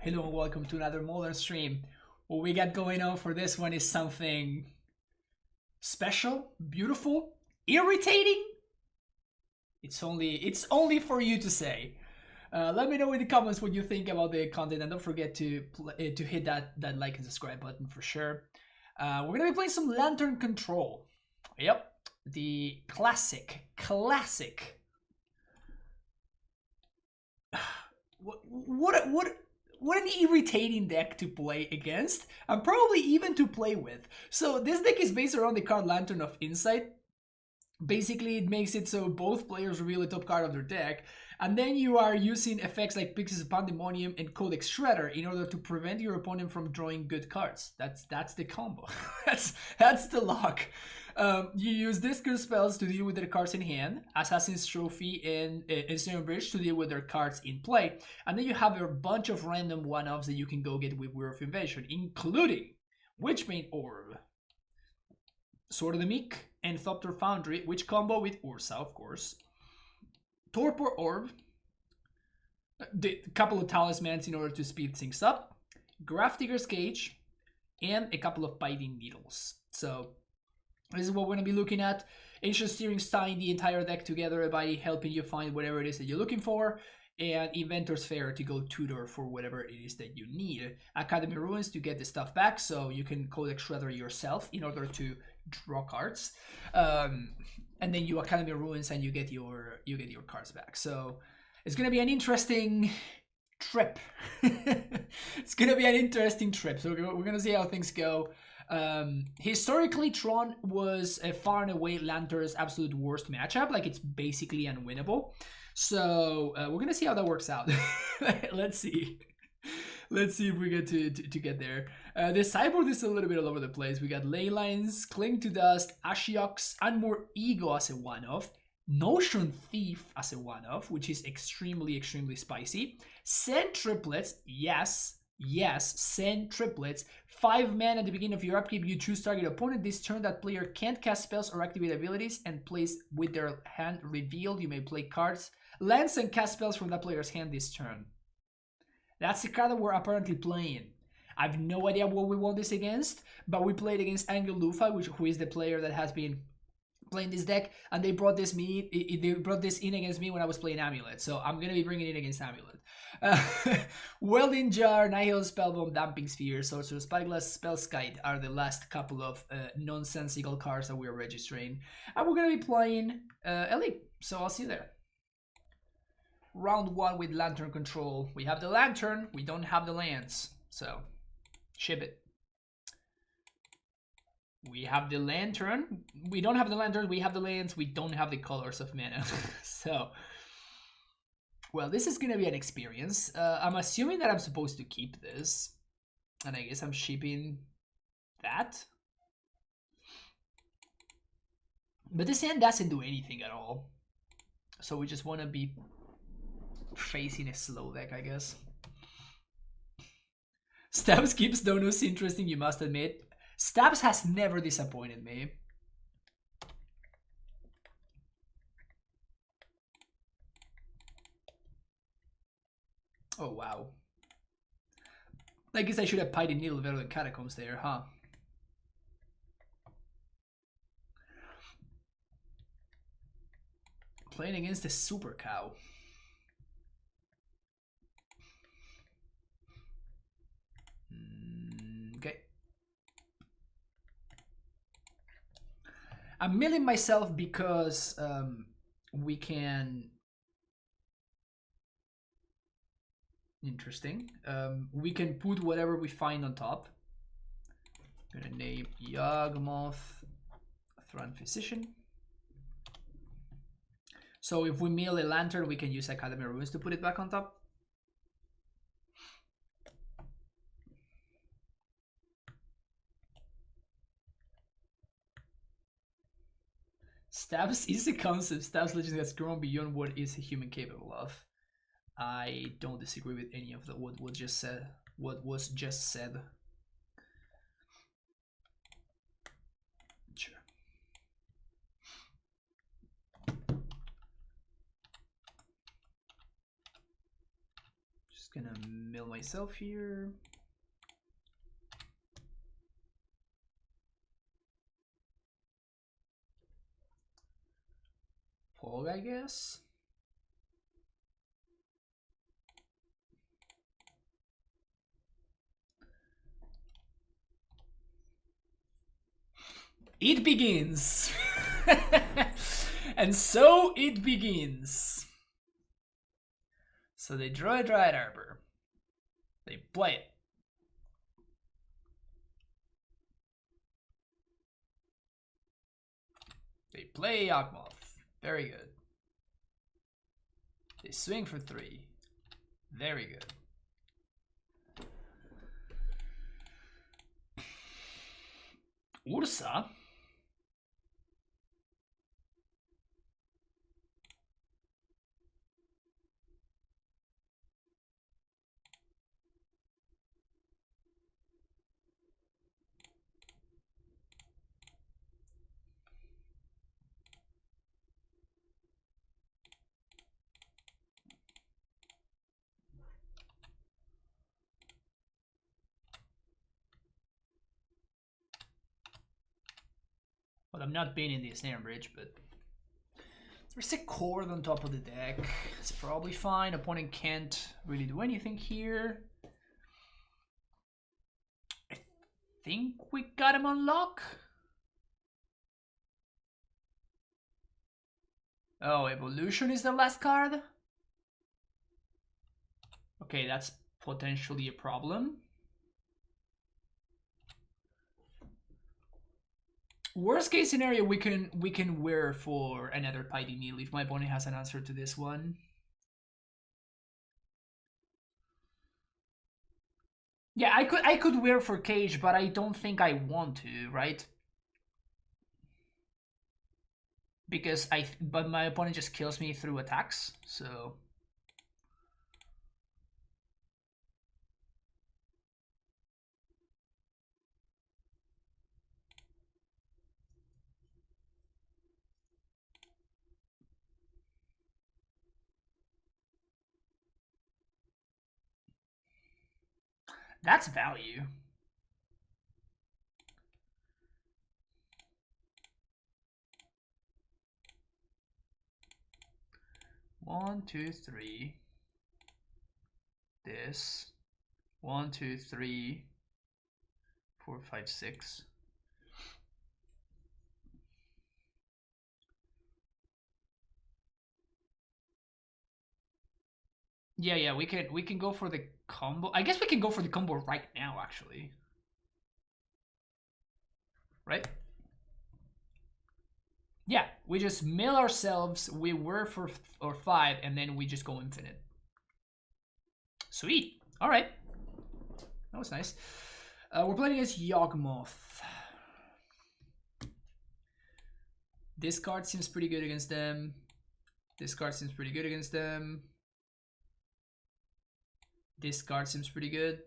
Hello and welcome to another Modern stream. What we got going on for this one is something special, beautiful, irritating. It's only for you to say. Let me know in the comments what you think about the content, and don't forget to hit that like and subscribe button for sure. We're gonna be playing some Lantern Control. Yep, the classic. What an irritating deck to play against, and probably even to play with. So this deck is based around the card Lantern of Insight. Basically, it makes it so both players reveal the top card of their deck, and then you are using effects like Pixies of Pandemonium and Codex Shredder in order to prevent your opponent from drawing good cards. That's the combo. that's the lock. You use discard spells to deal with their cards in hand, Assassin's Trophy and Ensnaring Bridge to deal with their cards in play, and then you have a bunch of random one-offs that you can go get with Weir of Invasion, including Witchbane Orb, Sword of the Meek, and Thopter Foundry, which combo with Ursa, of course, Torpor Orb, a couple of talismans in order to speed things up, Grafdigger's Cage, and a couple of Biting Needles. So this is what we're going to be looking at. Ancient Steering's tying the entire deck together by helping you find whatever it is that you're looking for, and Inventor's Fair to go tutor for whatever it is that you need. Academy Ruins to get the stuff back, so you can Codex Shredder yourself in order to draw cards. And then you Academy Ruins and you get your cards back. So it's gonna be an interesting trip. It's gonna be an interesting trip. So we're gonna see how things go. Historically, Tron was far and away Lantern's absolute worst matchup. Like, it's basically unwinnable. So we're gonna see how that works out. Let's see if we get to get there. The sideboard is a little bit all over the place. We got Leylines, Cling to Dust, Ashiox, Unmoored Ego as a one-off, Notion Thief as a one-off, which is extremely spicy. Send Triplets, yes, send Triplets. 5 mana at the beginning of your upkeep. You choose target opponent. This turn, that player can't cast spells or activate abilities and plays with their hand revealed. You may play cards, lands, and cast spells from that player's hand this turn. That's the card that we're apparently playing. I have no idea what we want this against, but we played against Angel Lufa, who is the player that has been playing this deck, and they brought this in against me when I was playing AmuLIT, so I'm gonna be bringing it against AmuLIT. Welding Jar, Nihil Spellbomb, Damping Sphere, Sorcerer's Spyglass, Spellskite are the last couple of nonsensical cards that we're registering, and we're gonna be playing Elite, so I'll see you there. Round 1 with Lantern Control. We have the Lantern, we don't have the lands, so ship it. We have the Lantern, we don't have the Lantern, we have the lands, we don't have the colors of mana. So, well, this is gonna be an experience. I'm assuming that I'm supposed to keep this, and I guess I'm shipping that. But this hand doesn't do anything at all, so we just want to be facing a slow deck, I guess. Stabs keeps donuts interesting, you must admit. Stabs has never disappointed me. Oh, wow. I guess I should have Pied Needle better than Catacombs there, huh? Playing against a Super Cow. Okay. I'm milling myself because we can... Interesting. We can put whatever we find on top. I'm gonna name Yawgmoth Throne Physician. So if we mill a Lantern, we can use Academy Ruins to put it back on top. Stabs is a concept. Stabs legend has grown beyond what is a human capable of. I don't disagree with any of what was just said. Sure. gonna mill myself here. Pog, I guess. It begins. And so it begins. So they draw a Dryad Arbor. They play it. They play Yawgmoth. Very good. They swing for 3. Very good. Ursa. Well, I'm not banning the Snare Bridge, but there's a chord on top of the deck. It's probably fine. Opponent can't really do anything here. I think we got him on lock. Oh, Evolution is the last card? Okay, that's potentially a problem. Worst case scenario, we can wear for another Piety Needle if my opponent has an answer to this one. Yeah, I could wear for Cage, but I don't think I want to, right? Because but my opponent just kills me through attacks, so that's value. One, two, three. This. 1, 2, 3, 4, 5, 6. Yeah, we can go for the combo. I guess we can go for the combo right now, actually. Right? Yeah, we just mill ourselves. We were for 5, and then we just go infinite. Sweet. All right. That was nice. We're playing against Yawgmoth. This card seems pretty good against them. This card seems pretty good against them. This card seems pretty good.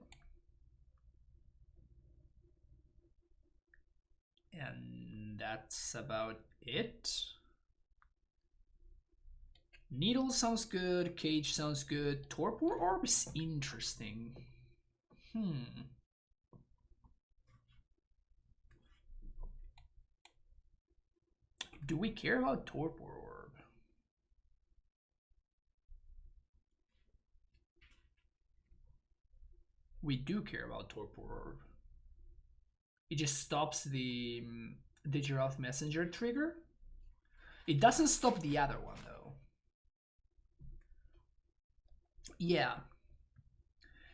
And that's about it. Needle sounds good. Cage sounds good. Torpor Orb is interesting. Do we care about Torpor Orb? We do care about Torpor Orb. It just stops the Giraffe Messenger trigger. It doesn't stop the other one though. Yeah.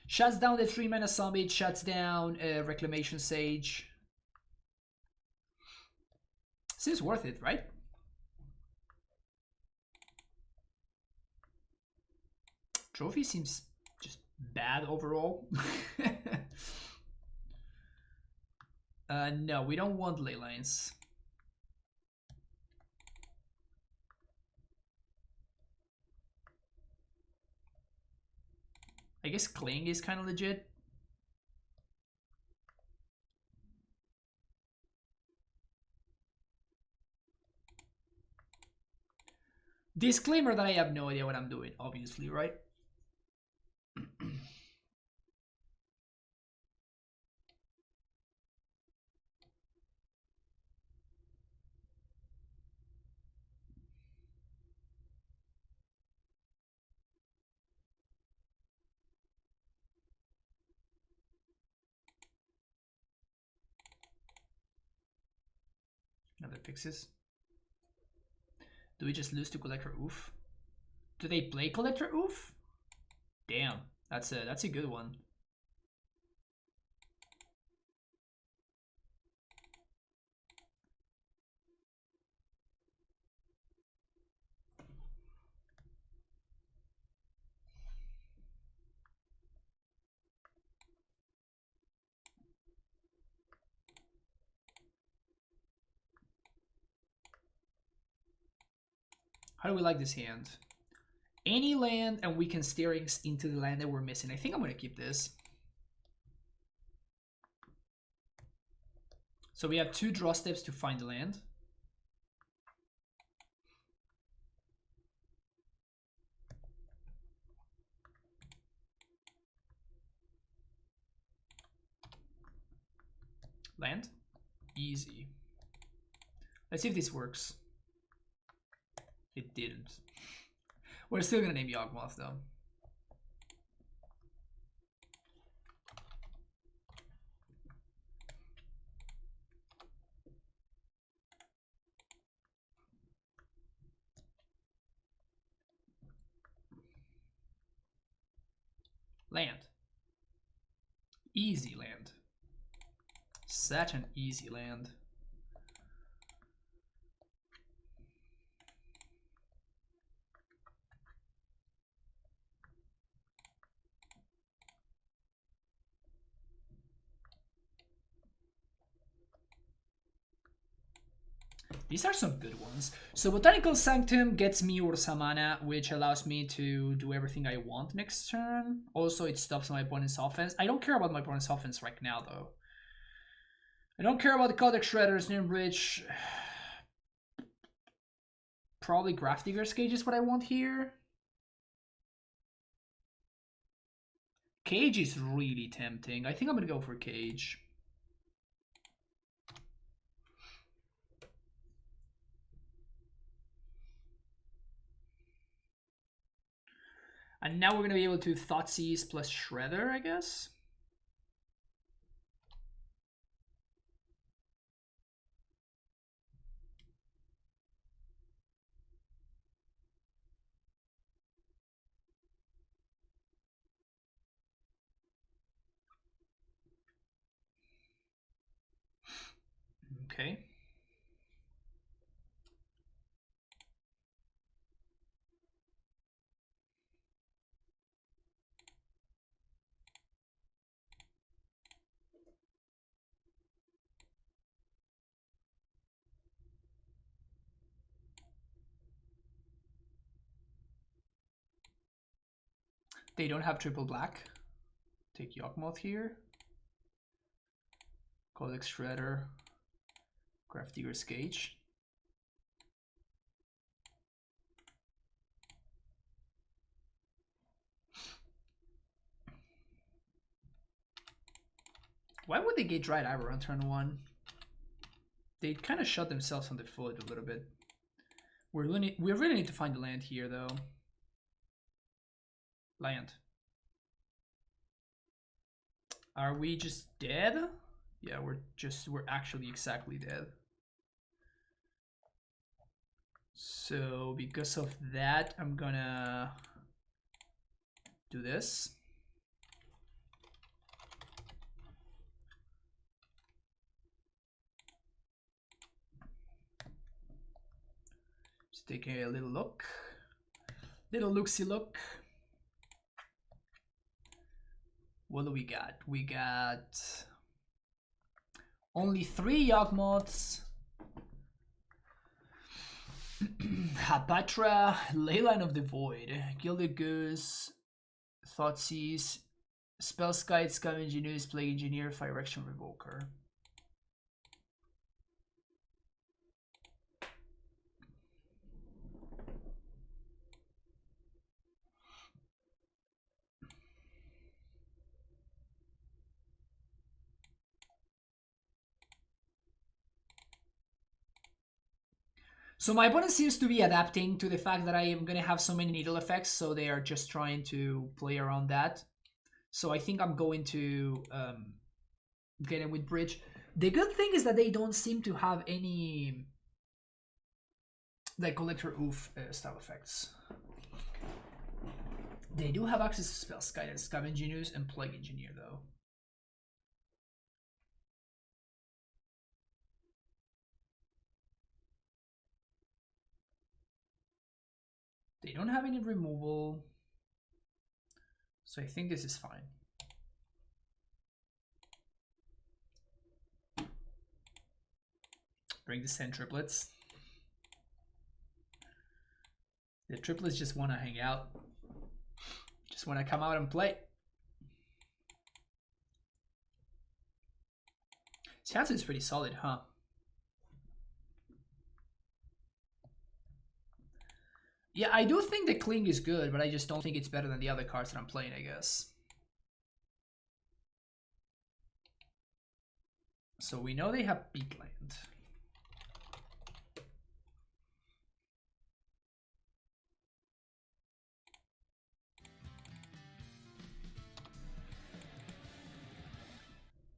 Shuts down the 3-mana Summit, shuts down Reclamation Sage. Seems worth it, right? Trophy seems just bad overall. No, we don't want ley lines. I guess Cling is kind of legit. Disclaimer that I have no idea what I'm doing, obviously, right? Have the Pixies. Do we just lose to Collector Oof? Do they play Collector Oof? Damn, that's a good one. How do we like this hand? Any land and we can steer into the land that we're missing. I think I'm going to keep this. So we have 2 draw steps to find the land. Land? Easy. Let's see if this works. It didn't. We're still gonna name Yawgmoth though. Land. Easy land. Such an easy land. These are some good ones. So Botanical Sanctum gets me Ursa mana, which allows me to do everything I want next turn. Also, it stops my opponent's offense. I don't care about my opponent's offense right now, though. I don't care about the Codex Shredders, Nimmbridge. Probably Grafdigger's Cage is what I want here. Cage is really tempting. I think I'm gonna go for Cage. And now we're gonna be able to Thoughtseize plus Shredder, I guess. Okay. They don't have triple black. Take Yawgmoth here. Codex Shredder. Grafdigger's Cage. Why would they get Dried Ivor on turn 1? They kind of shot themselves on the foot a little bit. We really need to find the land here, though. Land. Are we just dead? Yeah, we're actually exactly dead. So because of that, I'm gonna do this. Just take a little look. Little look-see look. What do we got? We got only 3 Yawgmoths. Hapatra, Leyline of the Void, Gilded Goose, Thoughtseize, Spellskite, Scum Engineer, Plague Engineer, Fire Action Revoker. So my opponent seems to be adapting to the fact that I am going to have so many needle effects, so they are just trying to play around that. So I think I'm going to get it with Bridge. The good thing is that they don't seem to have any like Collector Oof style effects. They do have access to spells, Guidance, Scab Engineers, and Plague Engineer though. They don't have any removal, so I think this is fine. Bring the Sand Triplets. The triplets just want to hang out. Just want to come out and play. Shiatsu is pretty solid, huh? Yeah, I do think the Cling is good, but I just don't think it's better than the other cards that I'm playing, I guess. So we know they have Beatland.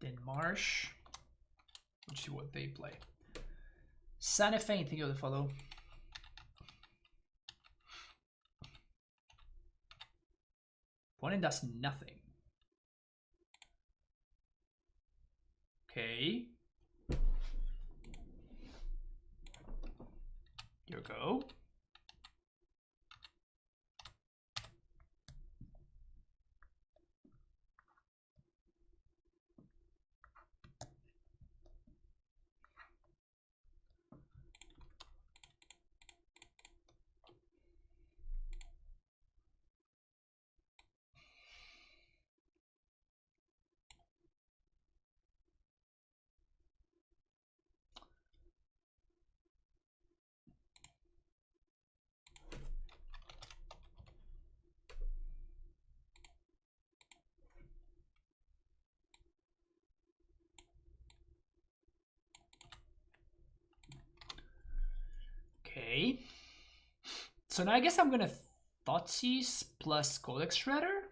Then Marsh. Let's see what they play. Santa Fe, thank you for the follow. Opponent does nothing. Okay. Here we go. Okay. So now I guess I'm gonna Thoughtseize plus Codex Shredder.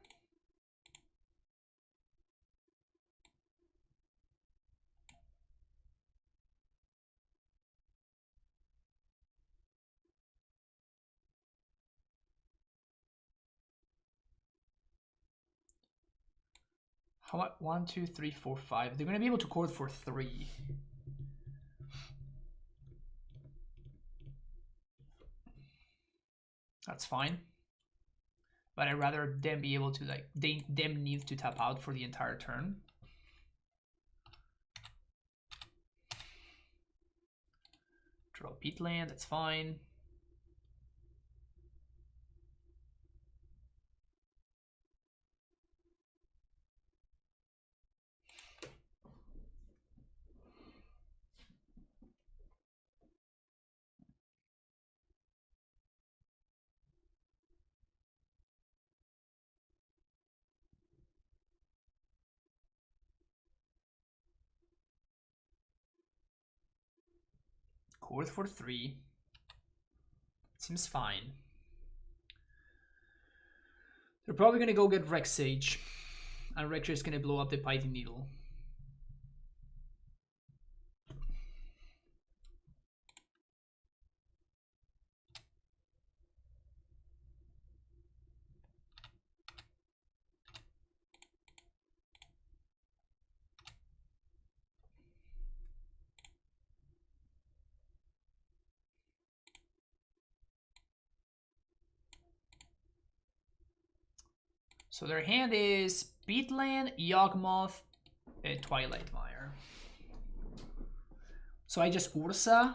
How about 1, 2, 3, 4, 5? They're gonna be able to chord for 3. That's fine. But I'd rather them be able to, like, them need to tap out for the entire turn. Draw Peatland, that's fine. Chord for 3. Seems fine. They're probably gonna go get Rex Sage. And Rector is gonna blow up the Python Needle. So their hand is Beatland, Yawgmoth, Twilight Mire. So I just Ursa.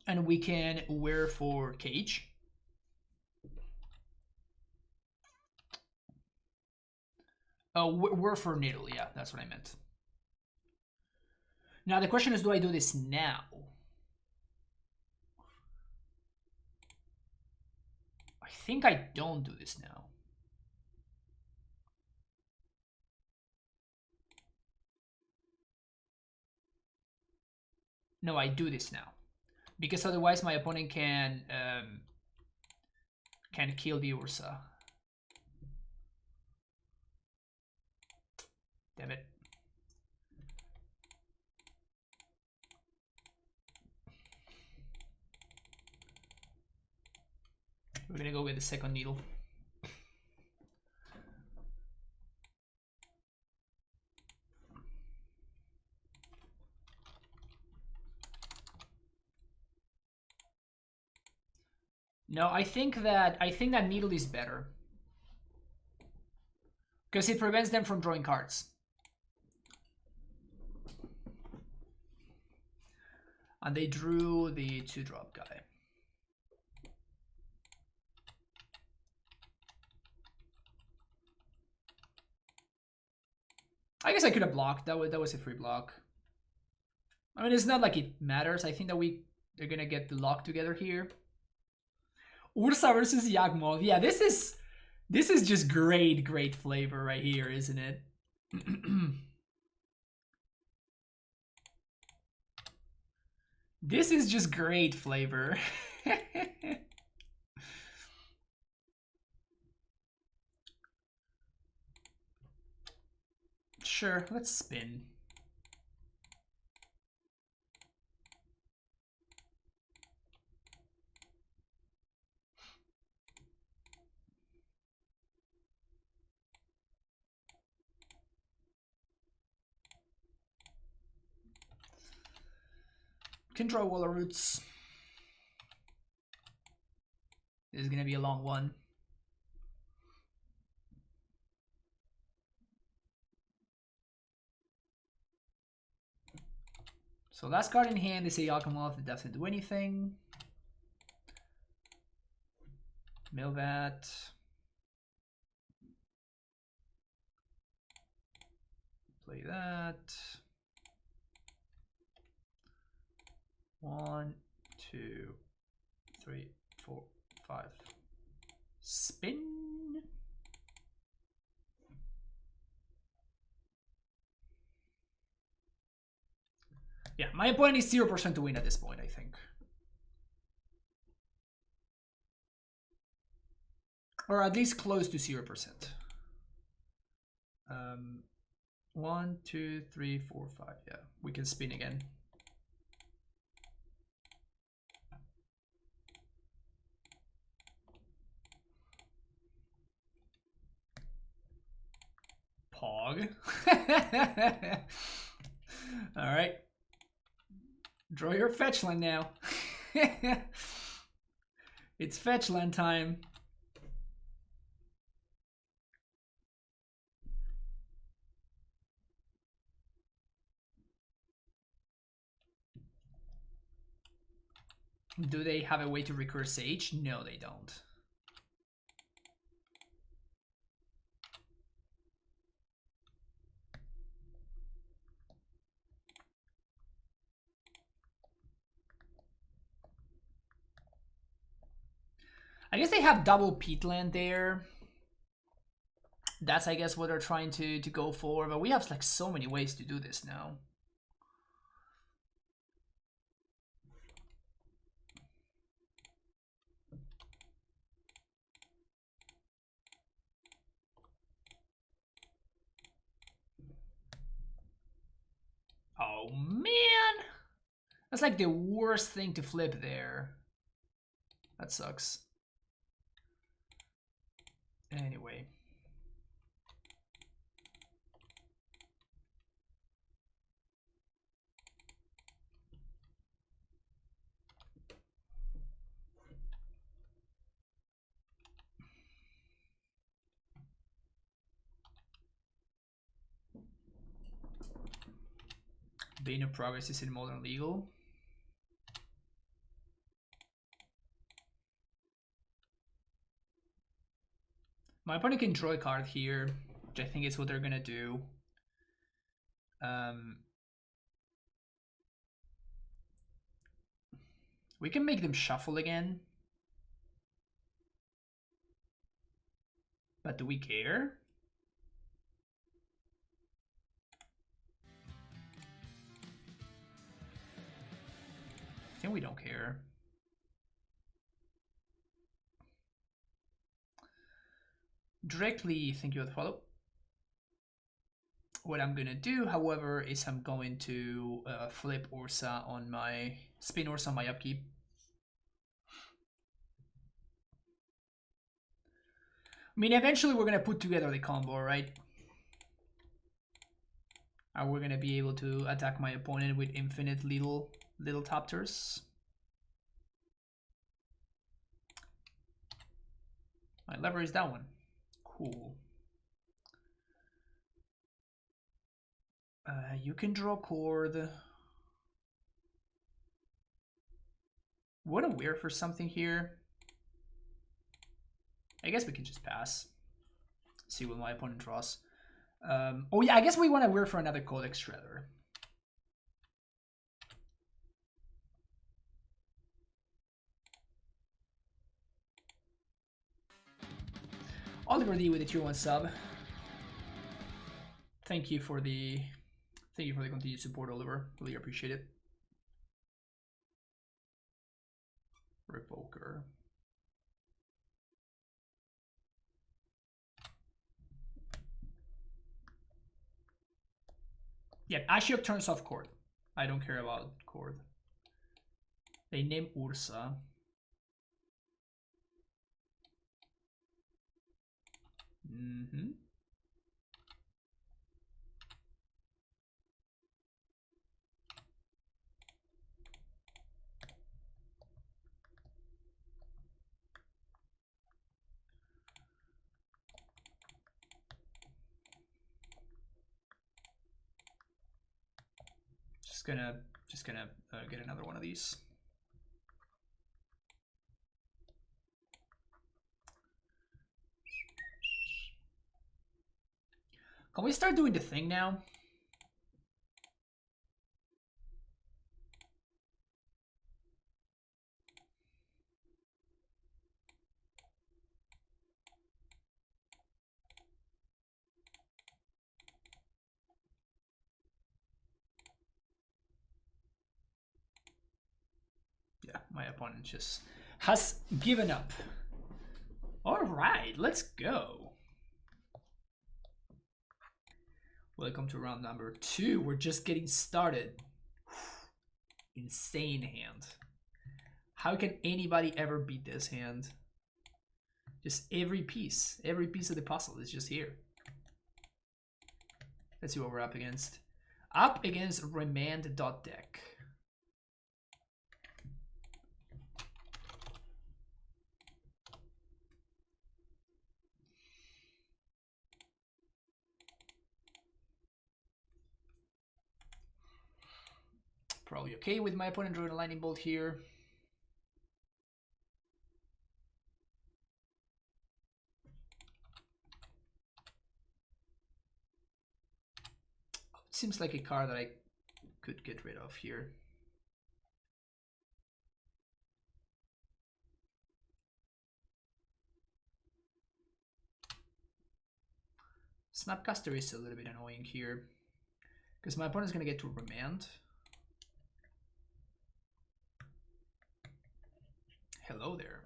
And we can wear for Cage. Oh, wear for Needle, yeah, that's what I meant. Now the question is, do I do this now? I think I don't do this now. No, I do this now. Because otherwise my opponent can kill the Ursa. Damn it. We're gonna go with the second needle. No, I think that needle is better. Because it prevents them from drawing cards. And they drew the 2-drop guy. I guess I could have blocked. That was a free block. I mean, it's not like it matters. I think that they're gonna get the lock together here. Ursa versus Yawgmoth. Yeah, this is just great flavor right here, isn't it? This is just great flavor. Sure, let's spin. Can draw Wall of Roots. This is gonna be a long one. So last card in hand is a Yawgmoth. It doesn't do anything. Mill that. Play that. 1, 2, 3, 4, 5. Spin. Yeah, my opponent is 0% to win at this point, I think. Or at least close to 0%. 1, 2, 3, 4, 5. Yeah, we can spin again. Pog. All right. Draw your fetch land now. It's fetch land time. Do they have a way to recur Sage? No, they don't. I guess they have double peatland there. That's, I guess, what they're trying to go for. But we have like so many ways to do this now. Oh, man. That's like the worst thing to flip there. That sucks. Anyway. UR Prowess is in Modern Legal. My opponent can draw a card here, which I think is what they're gonna do. We can make them shuffle again. But do we care? I think we don't care. Directly, thank you for the follow. What I'm gonna do, however, is I'm going to flip Ursa on my spin Ursa on my upkeep. I mean, eventually we're gonna put together the combo, right? And we're gonna be able to attack my opponent with infinite little Topters. My lever is that one. Cool. You can draw chord. What a weird for something here. I guess we can just pass. See what my opponent draws. Oh yeah, I guess we want to wear for another Codex Shredder. Oliver D with the tier 1 sub. Thank you for the continued support, Oliver. Really appreciate it. Revoker. Yeah, Ashiok turns off Chord. I don't care about Chord. They name Ursa. Mm-hmm. Just gonna get another one of these. Can we start doing the thing now? Yeah, my opponent just has given up. All right, let's go. Welcome to round number 2. We're just getting started. Insane hand. How can anybody ever beat this hand? Just every piece of the puzzle is just here. Let's see what we're up against. Up against Remand.deck. Probably okay with my opponent drawing a lightning bolt here. Seems like a card that I could get rid of here. Snapcaster is a little bit annoying here because my opponent's gonna get to Remand. Hello there.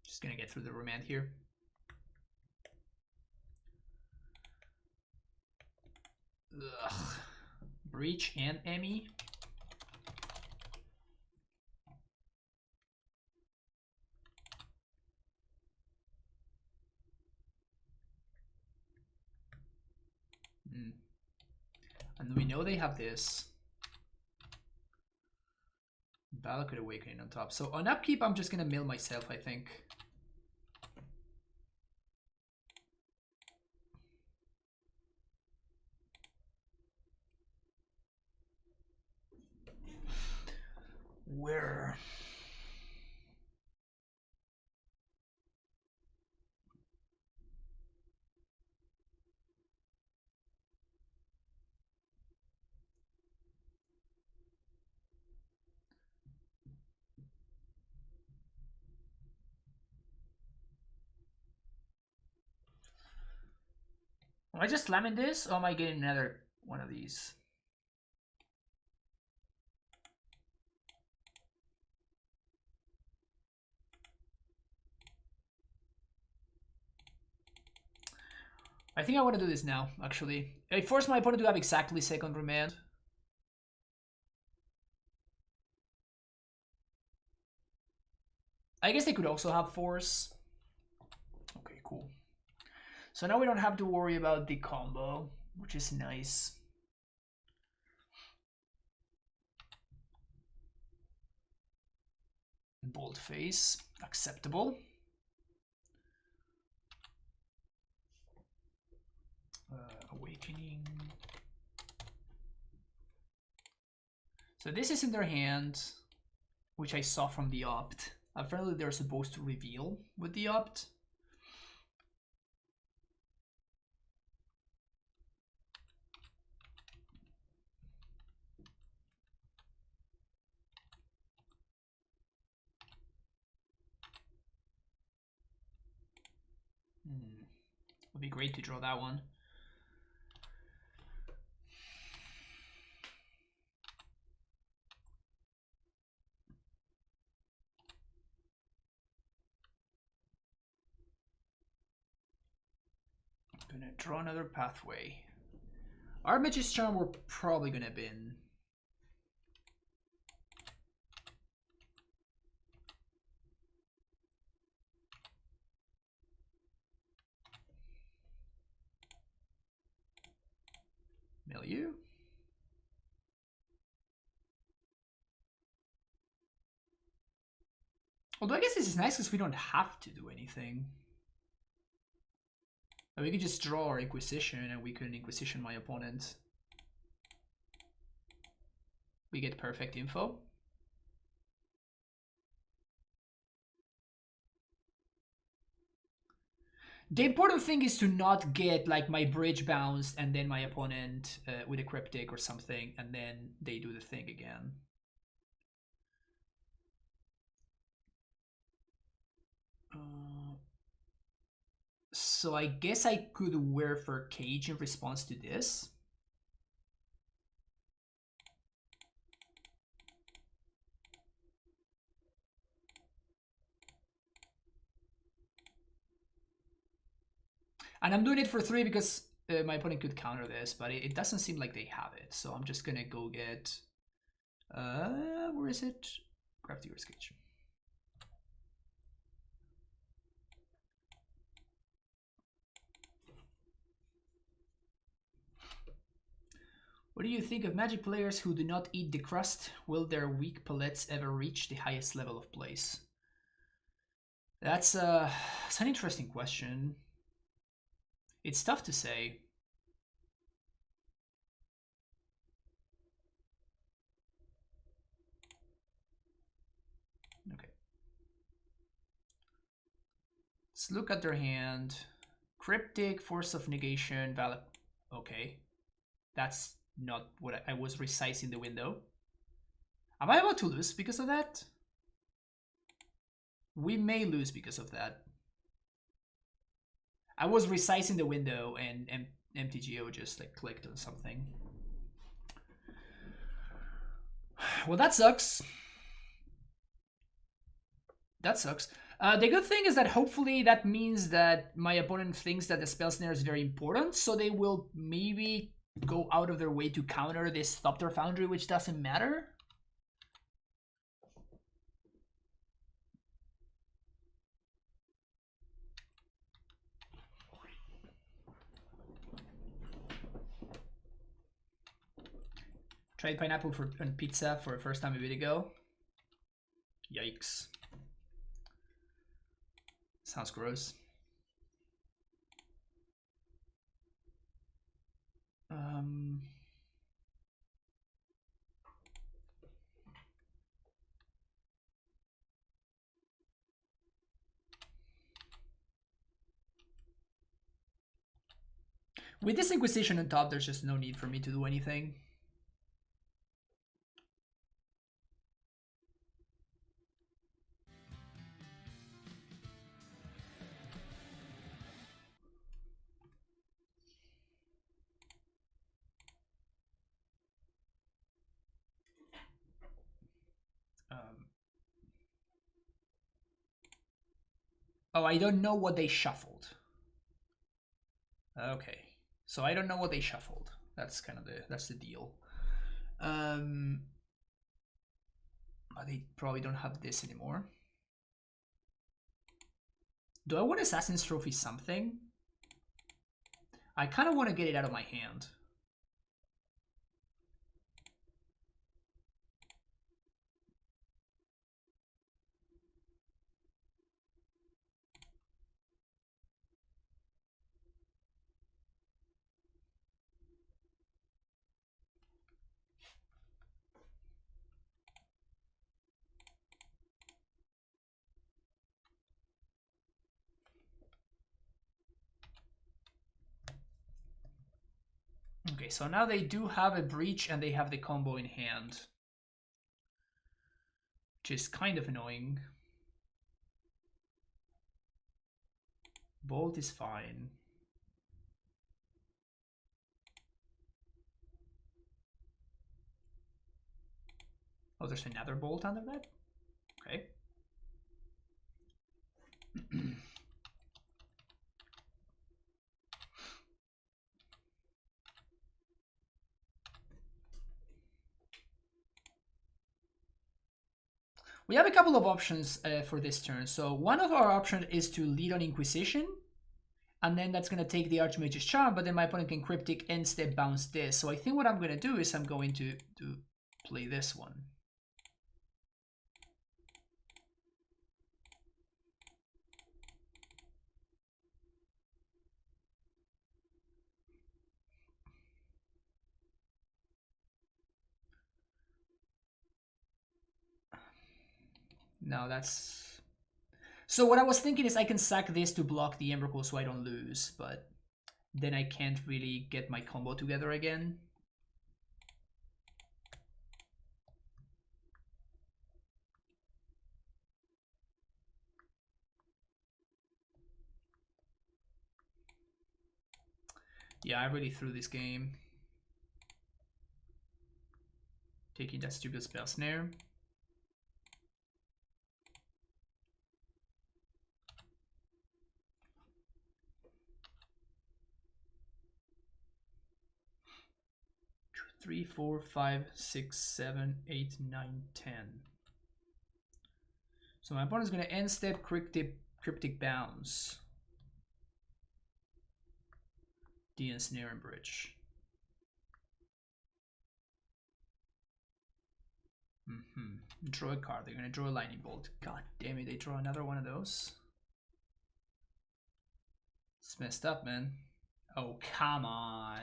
Just gonna get through the Remand here. Ugh. Breach and Emmy. And we know they have this Valakut Awakening on top. So on upkeep, I'm just gonna mill myself, I think. Where? Am I just slamming this, or am I getting another one of these? I think I want to do this now, actually. I forced my opponent to have exactly second remand. I guess they could also have force. Okay, cool. So now we don't have to worry about the combo, which is nice. Bold face, acceptable. Awakening. So this is in their hand, which I saw from the opt. Apparently they're supposed to reveal with the opt. Would be great to draw that one. Gonna draw another pathway. Our Mage's Charm we're probably gonna bin. Milieu. Although I guess this is nice because we don't have to do anything. We could just draw our Inquisition and we can Inquisition my opponent. We get perfect info. The important thing is to not get like my bridge bounced and then my opponent with a cryptic or something and then they do the thing again. So I guess I could wear for Cage in response to this. And I'm doing it for 3 because my opponent could counter this, but it doesn't seem like they have it. So I'm just gonna go get, where is it? Crafty or Cage. What do you think of Magic players who do not eat the crust? Will their weak palettes ever reach the highest level of plays? That's an interesting question. It's tough to say. Okay. Let's look at their hand. Cryptic, Force of Negation, Valak. Okay. That's not what I was resizing the window. Am I about to lose because of that? We may lose because of that. I was resizing the window and MTGO just like clicked on something. Well, that sucks. That sucks. The good thing is that hopefully that means that my opponent thinks that the spell snare is very important, so they will maybe go out of their way to counter this Thopter Foundry, which doesn't matter. Tried pineapple on pizza for the first time a bit ago. Yikes. Sounds gross. With this Inquisition on top, there's just no need for me to do anything. Oh, I don't know what they shuffled. Okay. So I don't know what they shuffled. That's kind of that's the deal. They probably don't have this anymore. Do I want Assassin's Trophy something? I kind of want to get it out of my hand. Okay, so now they do have a breach and they have the combo in hand, which is kind of annoying. Bolt is fine. Oh, there's another bolt under that? Okay. We have a couple of options for this turn. So one of our options is to lead on Inquisition, and then that's going to take the Archmage's Charm, but then my opponent can Cryptic and step bounce this. So I think what I'm going to do is I'm going to play this one. No, that's... So what I was thinking is I can sack this to block the Emrakul so I don't lose, but then I can't really get my combo together again. Yeah, I really threw this game. Taking that stupid spell snare. Three, 4, 5, 6, 7, 8, 9, 10. So my opponent's gonna end step cryptic bounce. D and snare and bridge. Draw a card. They're gonna draw a lightning bolt. God damn it, they draw another one of those. It's messed up, man. Oh, come on.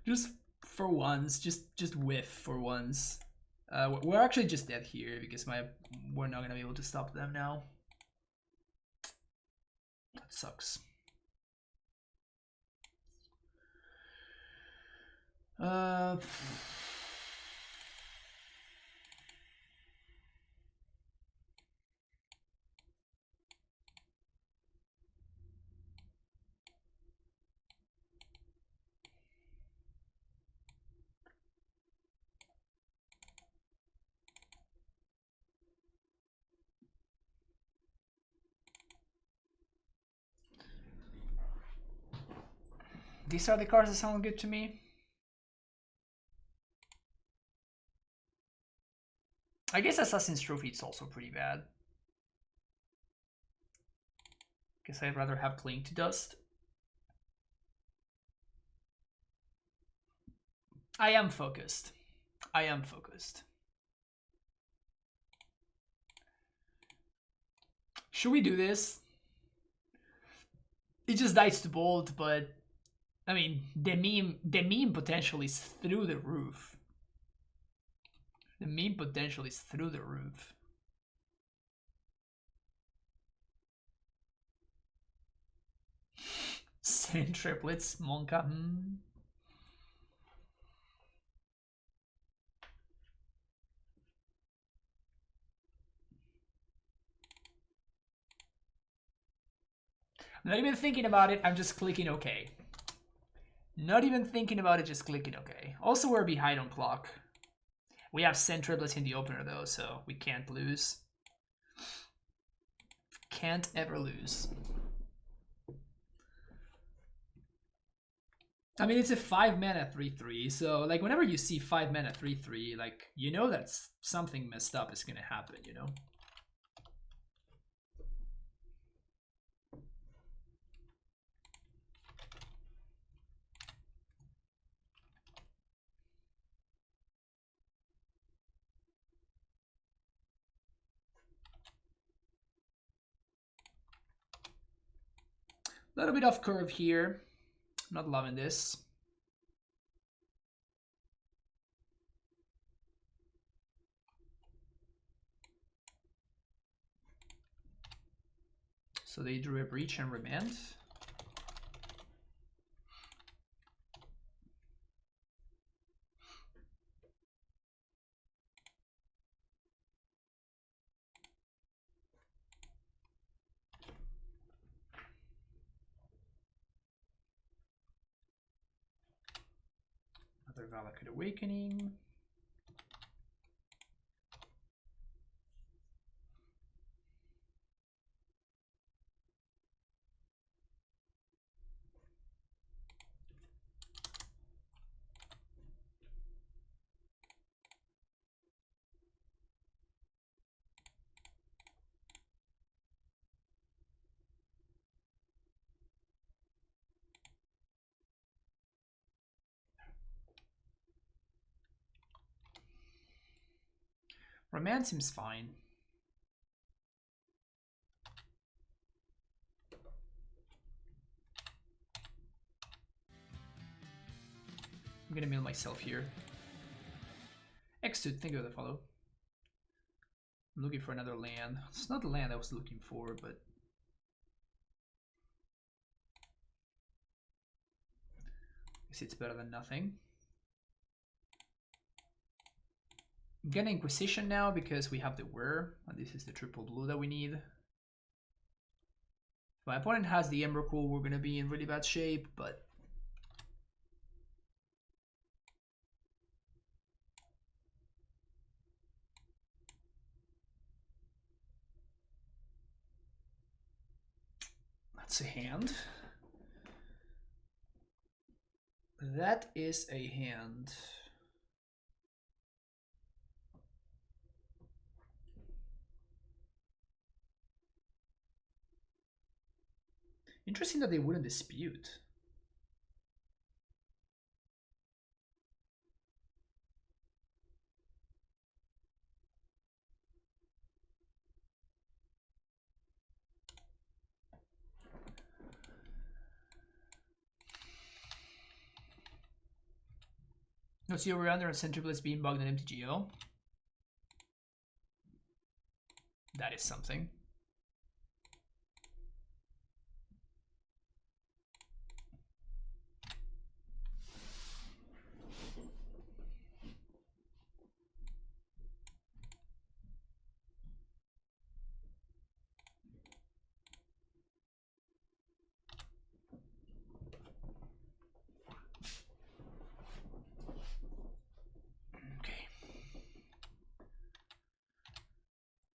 Just for once, just whiff for once. We're actually just dead here because we're not gonna be able to stop them now. That sucks. These are the cards that sound good to me. I guess Assassin's Trophy is also pretty bad. Guess I'd rather have Cling to Dust. I am focused. I am focused. Should we do this? It just dies to Bolt, but I mean, the meme potential is through the roof. The meme potential is through the roof. Send triplets, Monka. I'm not even thinking about it, I'm just clicking OK. Not even thinking about it, just clicking OK. Also, we're behind on clock. We have sent triplets in the opener though, so we can't lose. Can't ever lose. I mean, it's a 5-mana 3/3, so like whenever you see 5-mana 3/3, like you know that something messed up is gonna happen, you know? A little bit off curve here. Not loving this. So they drew a breach and remand. Another Valakut Awakening. Remand seems fine. I'm gonna mill myself here. Exit, thank you for the follow. I'm looking for another land. It's not the land I was looking for, but I guess it's better than nothing. I'm getting Inquisition now because we have the Whir, and this is the triple blue that we need. If my opponent has the Emrakul, we're gonna be in really bad shape, but that's a hand. That is a hand. Interesting that they wouldn't dispute. No, so you're under a Centriplus being bugged in MTGO. That is something.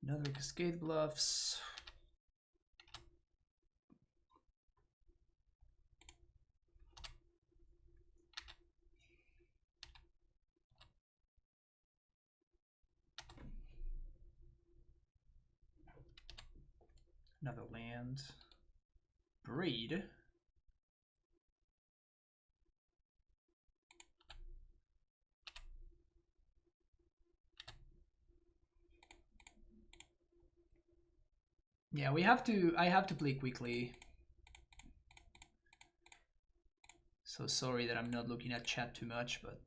Another Cascade Bluffs. Another land. Breed. Yeah, I have to play quickly. So sorry that I'm not looking at chat too much, but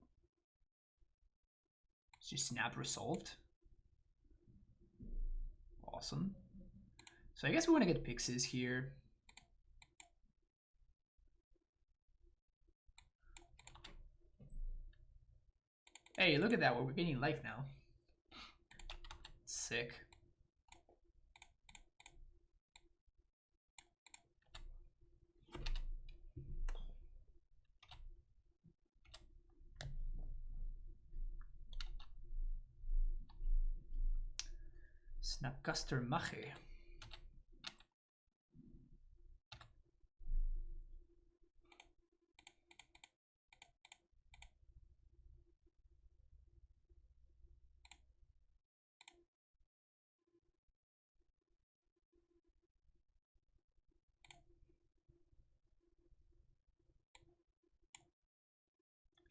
it's just snap resolved. Awesome. So I guess we want to get Pixies here. Hey, look at that, we're gaining life now. Sick. Snapcaster Mache.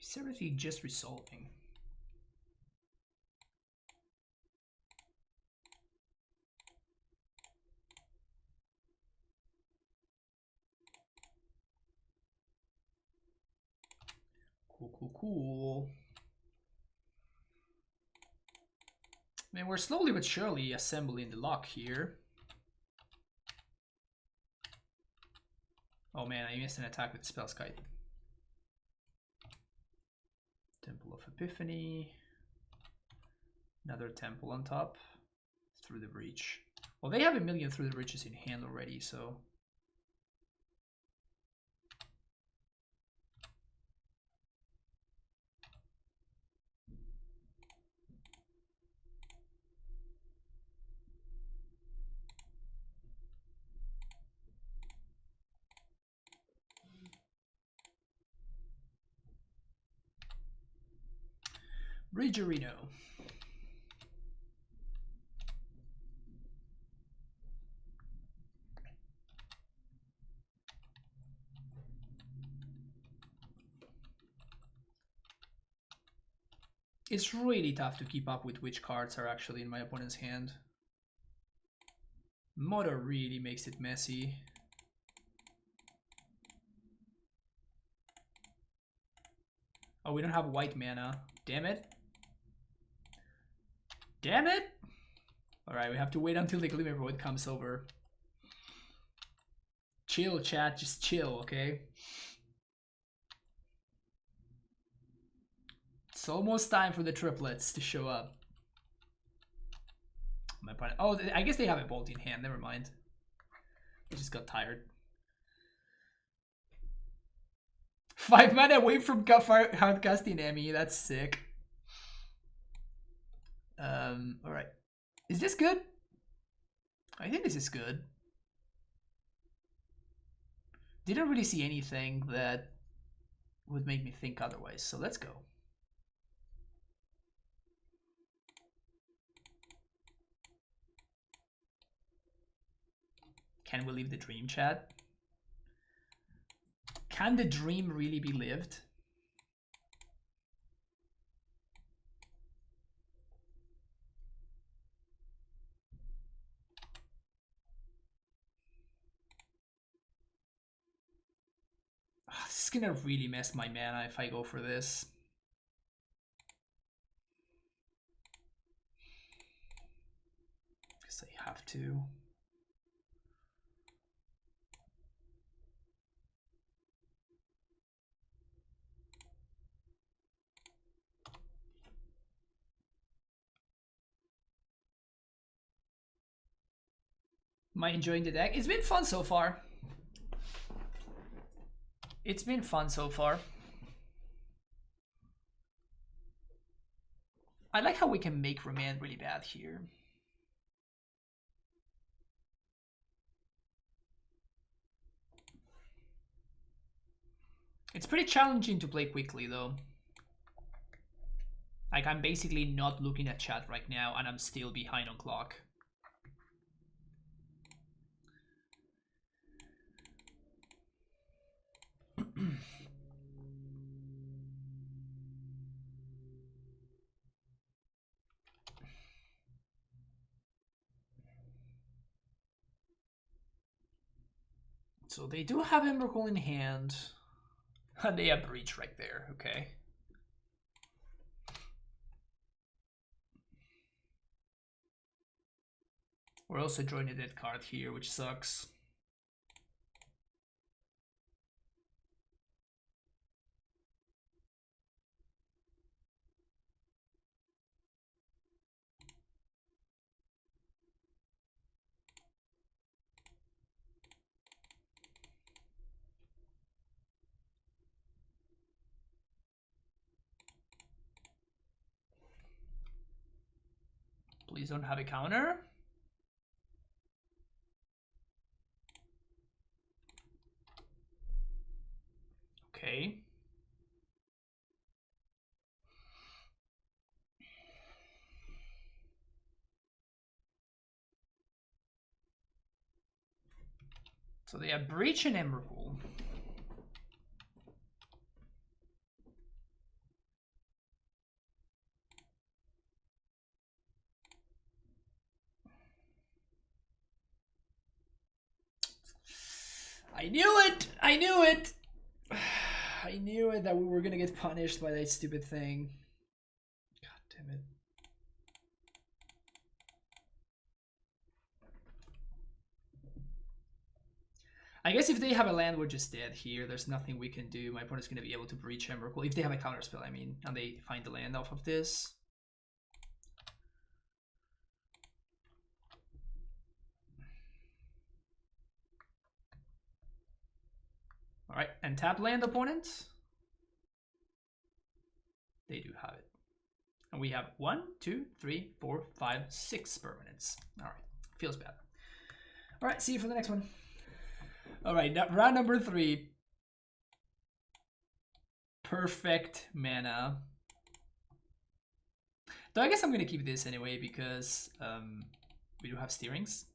Is everything just resolving? Cool. I mean, we're slowly but surely assembling the lock here. Oh man, I missed an attack with Spellskite. Temple of Epiphany. Another temple on top. Through the breach. Well, they have a million through the breaches in hand already, so... Bridgerino. It's really tough to keep up with which cards are actually in my opponent's hand. Moto really makes it messy. Oh, we don't have white mana. Damn it. Damn it! Alright, we have to wait until the Glimmer Void comes over. Chill, chat. Just chill, okay? It's almost time for the triplets to show up. My opponent. Oh, I guess they have a bolt in hand. Never mind. I just got tired. 5 mana away from hardcasting Emmy. That's sick. Alright. Is this good? I think this is good. Didn't really see anything that would make me think otherwise, so let's go. Can we leave the dream, chat? Can the dream really be lived? Oh, this is gonna really mess my mana if I go for this. Guess I have to. Am I enjoying the deck? It's been fun so far. It's been fun so far. I like how we can make Remand really bad here. It's pretty challenging to play quickly though. Like I'm basically not looking at chat right now and I'm still behind on clock. So they do have Emrakul in hand. And they have Breach right there, okay. We're also drawing a dead card here, which sucks. Please don't have a counter. Okay. So they have Breach and Emrakul. I knew it! I knew it! I knew it that we were gonna get punished by that stupid thing. God damn it. I guess if they have a land, we're just dead here. There's nothing we can do. My opponent's gonna be able to breach Emrakul. If they have a counterspell, I mean, and they find the land off of this. Alright, and tap land opponent. They do have it. And we have 1, 2, 3, 4, 5, 6 permanents. Alright, feels bad. Alright, see you for the next one. Alright, round number 3. Perfect mana. Though I guess I'm gonna keep this anyway because we do have steerings.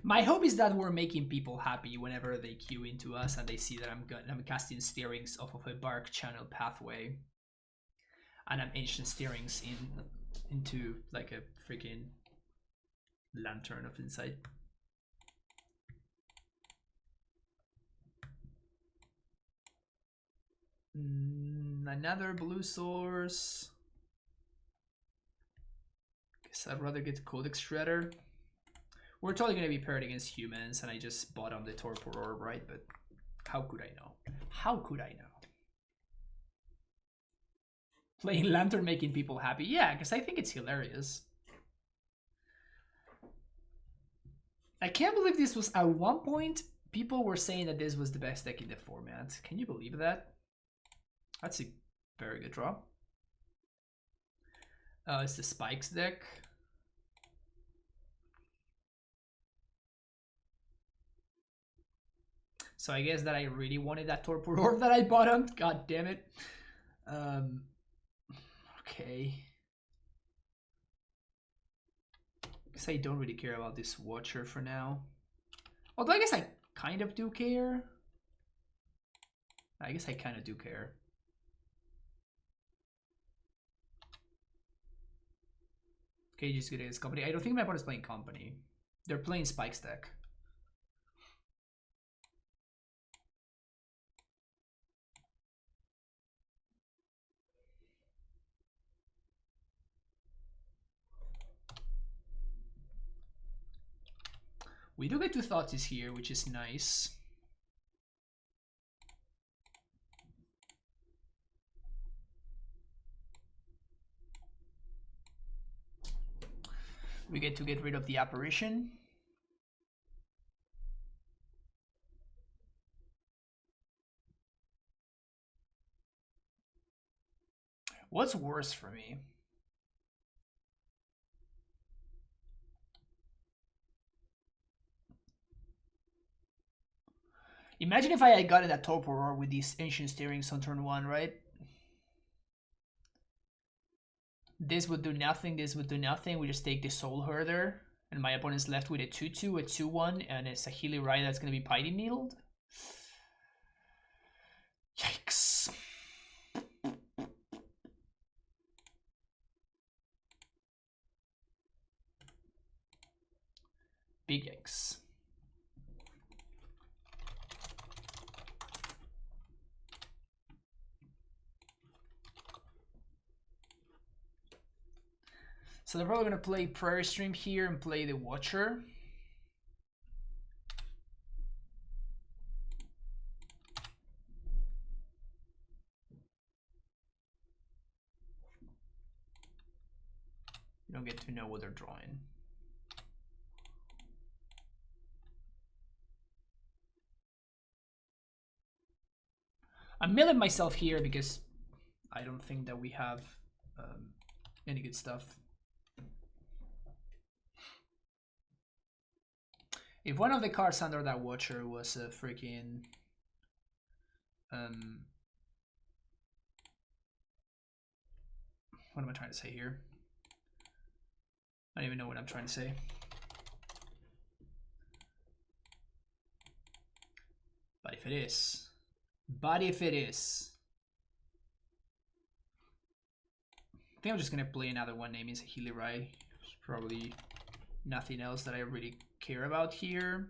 My hope is that we're making people happy whenever they queue into us and they see that I'm casting steerings off of a bark channel pathway, and I'm ancient steerings into like a freaking lantern of insight. Another blue source. Guess I'd rather get Codex Shredder. We're totally going to be paired against humans, and I just bought on the Torpor Orb, right? But how could I know? How could I know? Playing Lantern making people happy? Yeah, because I think it's hilarious. I can't believe this was, at one point, people were saying that this was the best deck in the format. Can you believe that? That's a very good draw. It's the Spikes deck. So I guess that I really wanted that Torpor Orb that I bottomed. God damn it. Okay. Guess I don't really care about this Watcher for now. Although I guess I kind of do care. I guess I kind of do care. Okay, just good against Company. I don't think my opponent's playing Company. They're playing Spikes deck. We do get 2 Thoughtseize here, which is nice. We get to get rid of the Apparition. What's worse for me? Imagine if I had gotten that Torpor Orb with these Ancient Steerings on turn 1, right? This would do nothing, this would do nothing. We just take the Soul Herder, and my opponent's left with a 2-2, a 2-1, and it's a Healy Ride that's going to be Piety Needled. Yikes. Big yikes. So they're probably going to play Prairie Stream here and play the Watcher. You don't get to know what they're drawing. I'm milling myself here because I don't think that we have any good stuff. If one of the cards under that Watcher was a freaking what am I trying to say here? I don't even know what I'm trying to say. But if it is, I think I'm just gonna play another one named Healy Rye. Probably nothing else that I really care about here.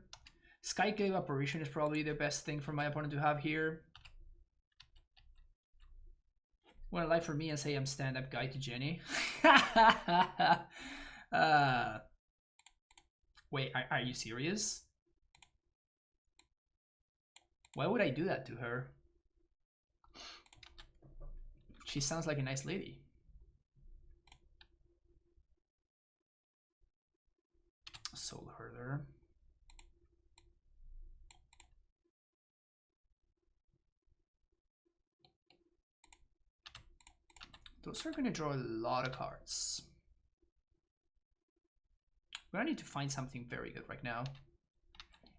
Sky Cave Apparition is probably the best thing for my opponent to have here. Well, lie for me and say I'm stand-up guy to Jenny. Wait, are you serious? Why would I do that to her? She sounds like a nice lady. Soul Herder. Those are gonna draw a lot of cards. We're gonna need to find something very good right now.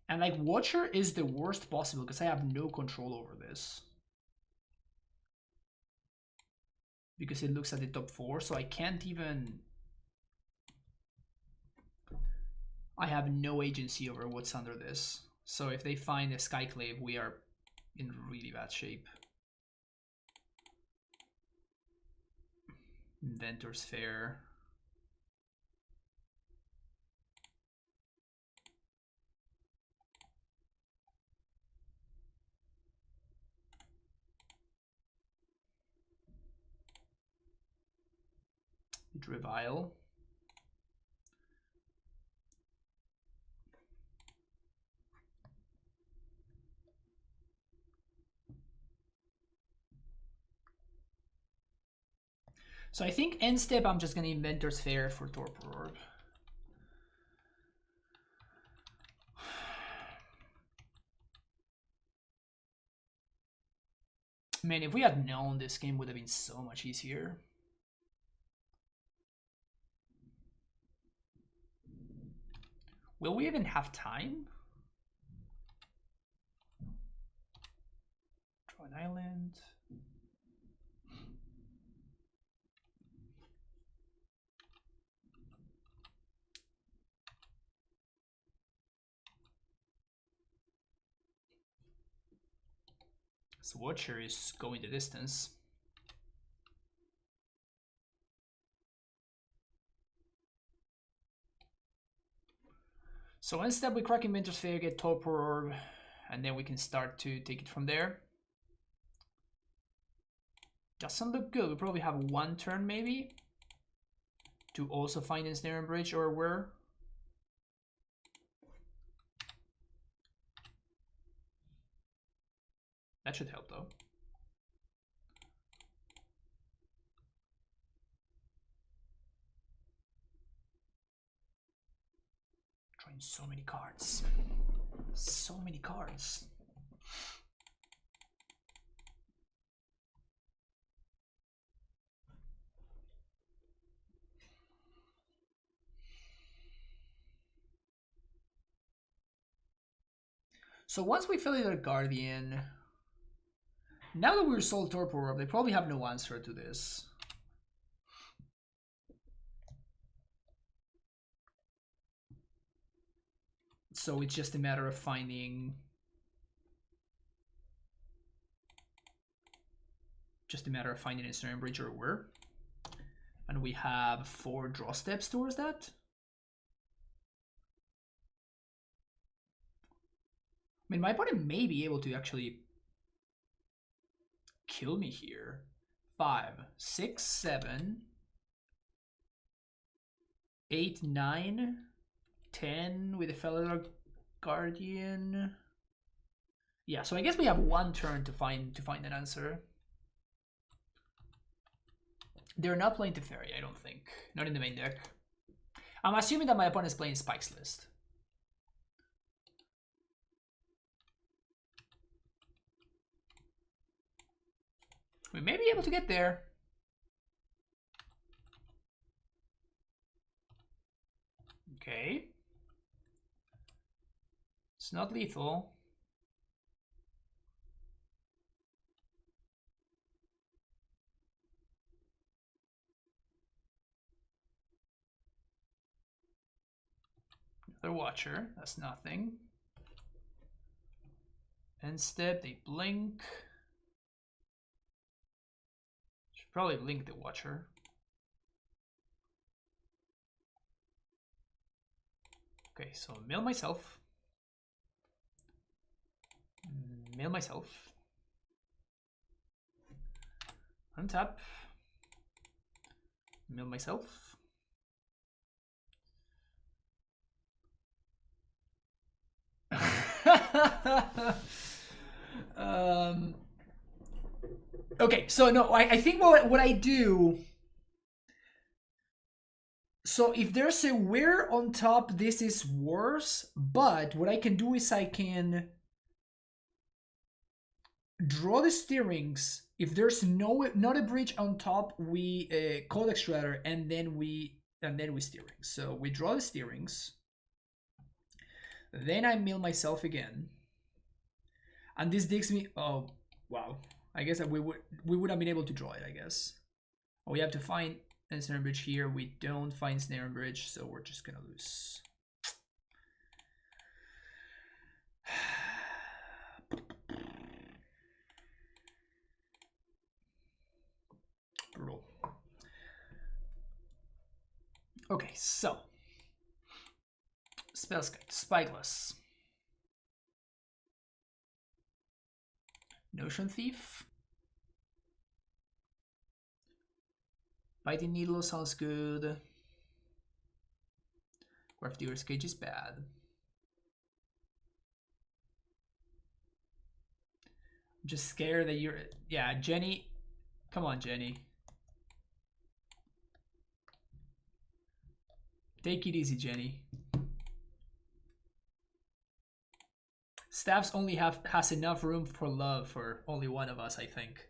And like Watcher is the worst possible because I have no control over this. Because it looks at the top 4, so I can't even... I have no agency over what's under this. So if they find a Skyclave, we are in really bad shape. Inventor's Fair. Revile. So I think end step I'm just gonna Inventor's Fair for Torpor Orb. Man, if we had known, this game would have been so much easier. Will we even have time? Draw an island. So Watcher is going the distance. So instead we crack Inventor's Fair, get Torpor Orb, and then we can start to take it from there. Doesn't look good. We probably have one turn maybe to also find Ensnare and Bridge or where. That should help though. Drawing so many cards. So many cards. So once we fill in our Guardian, now that we're sold Torpor Orb, they probably have no answer to this. So it's just a matter of finding... Ensnare and Bridge or where. And we have 4 draw steps towards that. I mean, my opponent may be able to actually kill me here. 5, 6, 7, 8, 9, 10 with a Felidar Guardian. Yeah, so I guess we have one turn to find an answer. They're not playing Teferi, I don't think. Not in the main deck. I'm assuming that my opponent is playing Spike's list. We may be able to get there. Okay. It's not lethal. Another Watcher, that's nothing. End step, they blink. Should probably blink the Watcher. Okay, so mill myself. Mill myself. Untap. Mill myself. Okay, so no, I think what I do. So if there's a where on top, this is worse. But what I can do is I can draw the steerings. If there's not a bridge on top, we code extractor and then we steering. So we draw the steerings. Then I mill myself again. And this digs me. Oh wow. I guess that we would have been able to draw it, I guess. Oh, we have to find a snare bridge here. We don't find snare bridge, so we're just gonna lose. Brutal. Okay, so Spellskite, Spyglass, Notion Thief, Biting Needle sounds good. Grafdigger's Cage is bad. I'm just scared that you're... Yeah, Jenny. Come on, Jenny. Take it easy, Jenny. Staffs only has enough room for love for only one of us, I think.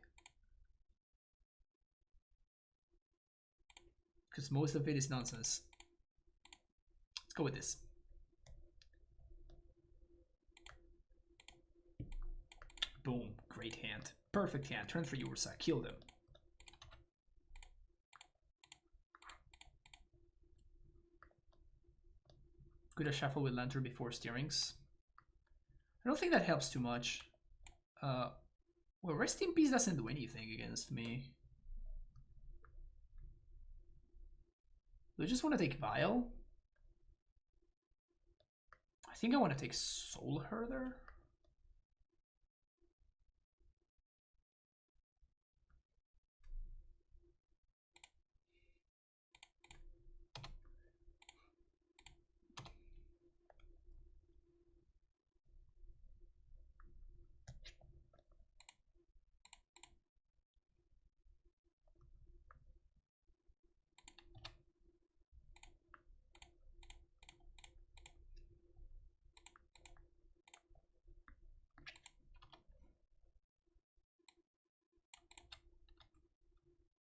Because most of it is nonsense. Let's go with this. Boom. Great hand. Perfect hand. Turn for Ursa. Kill them. Could have shuffled with Lantern before steerings. I don't think that helps too much. Well, Rest in Peace doesn't do anything against me. Do I just want to take Vial? I think I want to take Soul Herder.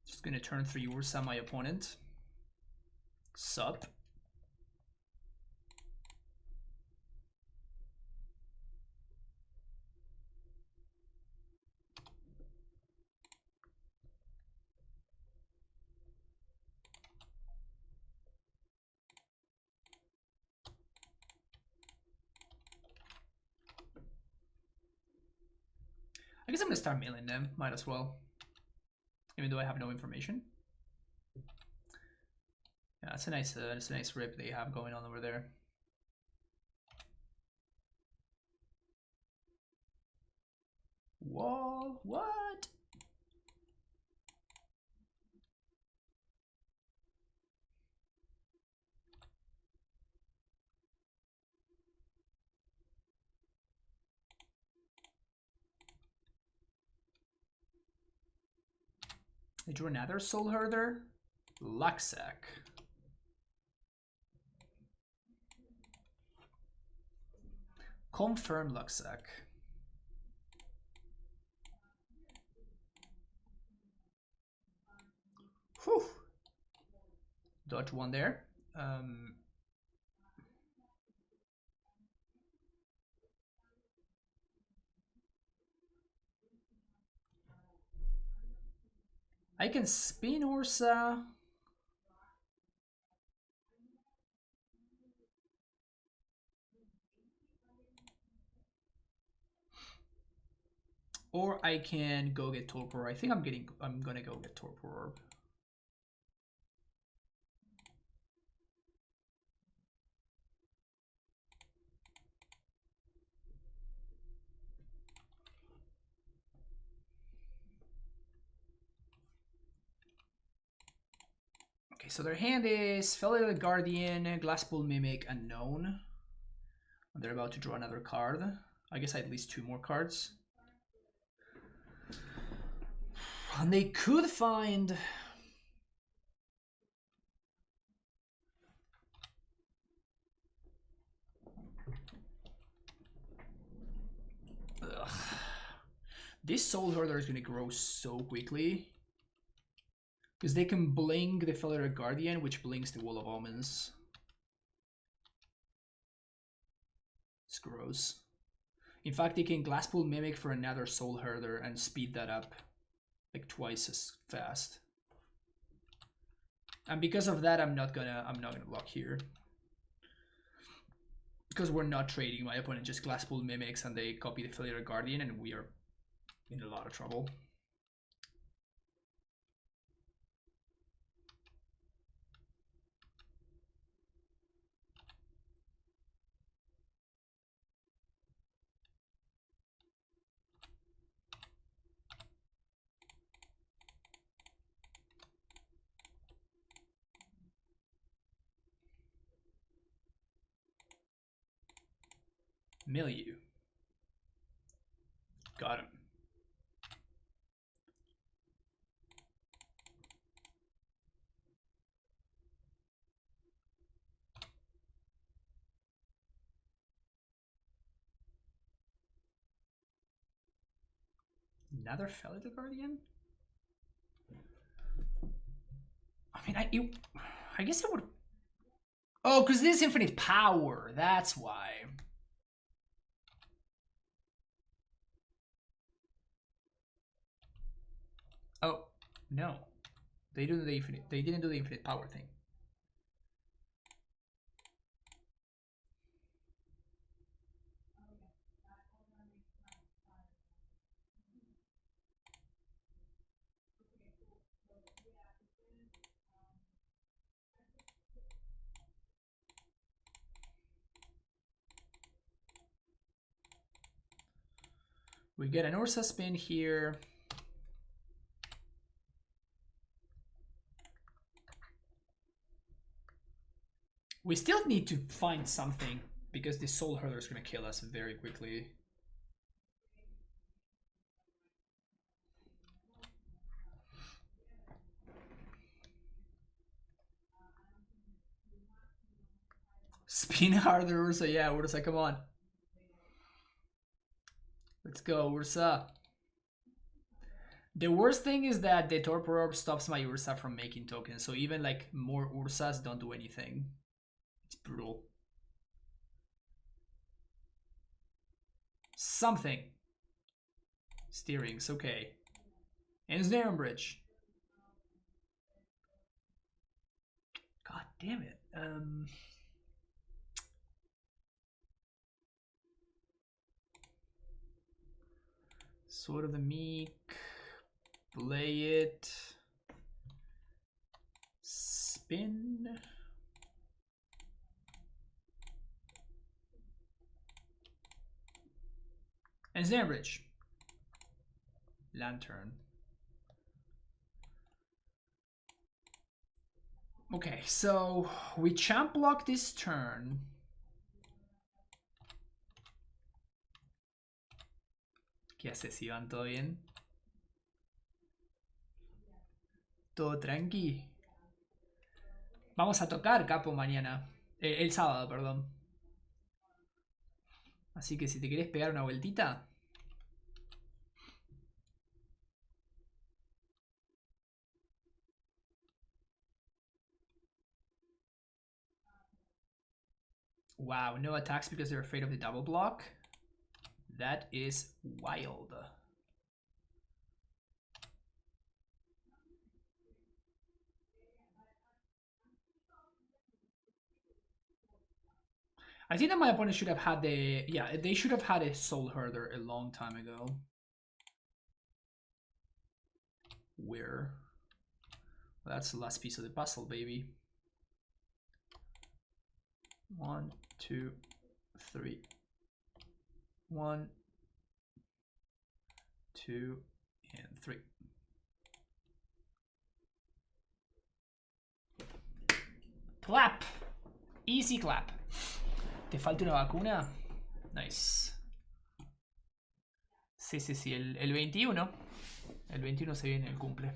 Just gonna turn 3 Ursa my opponent. Sup. I guess I'm gonna start mailing them. Might as well. Even though I have no information. Yeah, that's a nice rip they have going on over there. Wall, what? They drew another Soul Herder. Luxac. Confirm Luxac. Whew. Dodge one there. I can spin Ursa. Or I can go get Torpor. I think I'm gonna go get Torpor Orb. Okay, so their hand is Fellow Guardian, Glasspool Mimic, Unknown. They're about to draw another card. I guess at least 2 more cards. And they could find... Ugh. This Soul Herder is going to grow so quickly. Because they can blink the Fellow Guardian, which blinks the Wall of Omens. It's gross. In fact, they can Glasspool Mimic for another Soul Herder and speed that up like twice as fast. And because of that, I'm not gonna block here. Because we're not trading. My opponent just Glasspool Mimics and they copy the Fellow Guardian, and we are in a lot of trouble. Milieu. Got him. Another Fellow Guardian? I mean, I guess it would... Oh, because this is infinite power. That's why. Oh, no. They didn't do the infinite power thing. We get an Ursa spin here. We still need to find something because the Soul Herder is going to kill us very quickly. Spin harder, Ursa. Yeah, Ursa, come on. Let's go, Ursa. The worst thing is that the Torpor Orb stops my Ursa from making tokens, so even like more Ursas don't do anything. It's brutal. Something. Steering's okay. And Snare Bridge. God damn it. Sword of the Meek. Play it. Spin. And Snare Bridge. Lantern. Okay, so we champ block this turn. ¿Qué haces, Iván? ¿Todo bien? Todo tranqui. Vamos a tocar, capo, mañana. El sábado, perdón. Así que si te querés pegar una vueltita. Wow, no attacks because they're afraid of the double block. That is wild. I think that my opponent should have had the... Yeah, they should have had a Soul Herder a long time ago. Where? Well, that's the last piece of the puzzle, baby. 1, 2, 3. 1, 2, and 3. Clap. Easy clap. ¿Te falta una vacuna? Nice. Sí, sí, sí, el 21. El 21 se viene el cumple.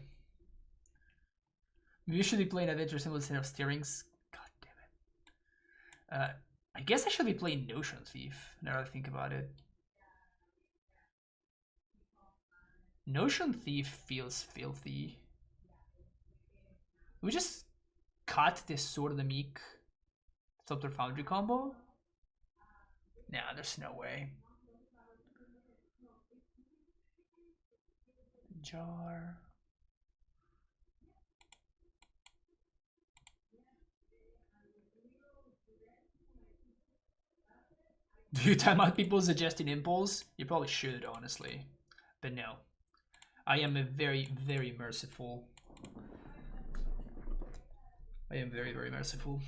We usually play an adventure symbol instead of steerings. God damn it. I guess I should be playing Notion Thief, now that I think about it. Notion Thief feels filthy. We just cut this Sword of the Meek Sculptor Foundry combo? Nah, there's no way. Jar. Do you time out people suggesting impulse? You probably should, honestly. But no. I am a very, very merciful. I am very, very merciful.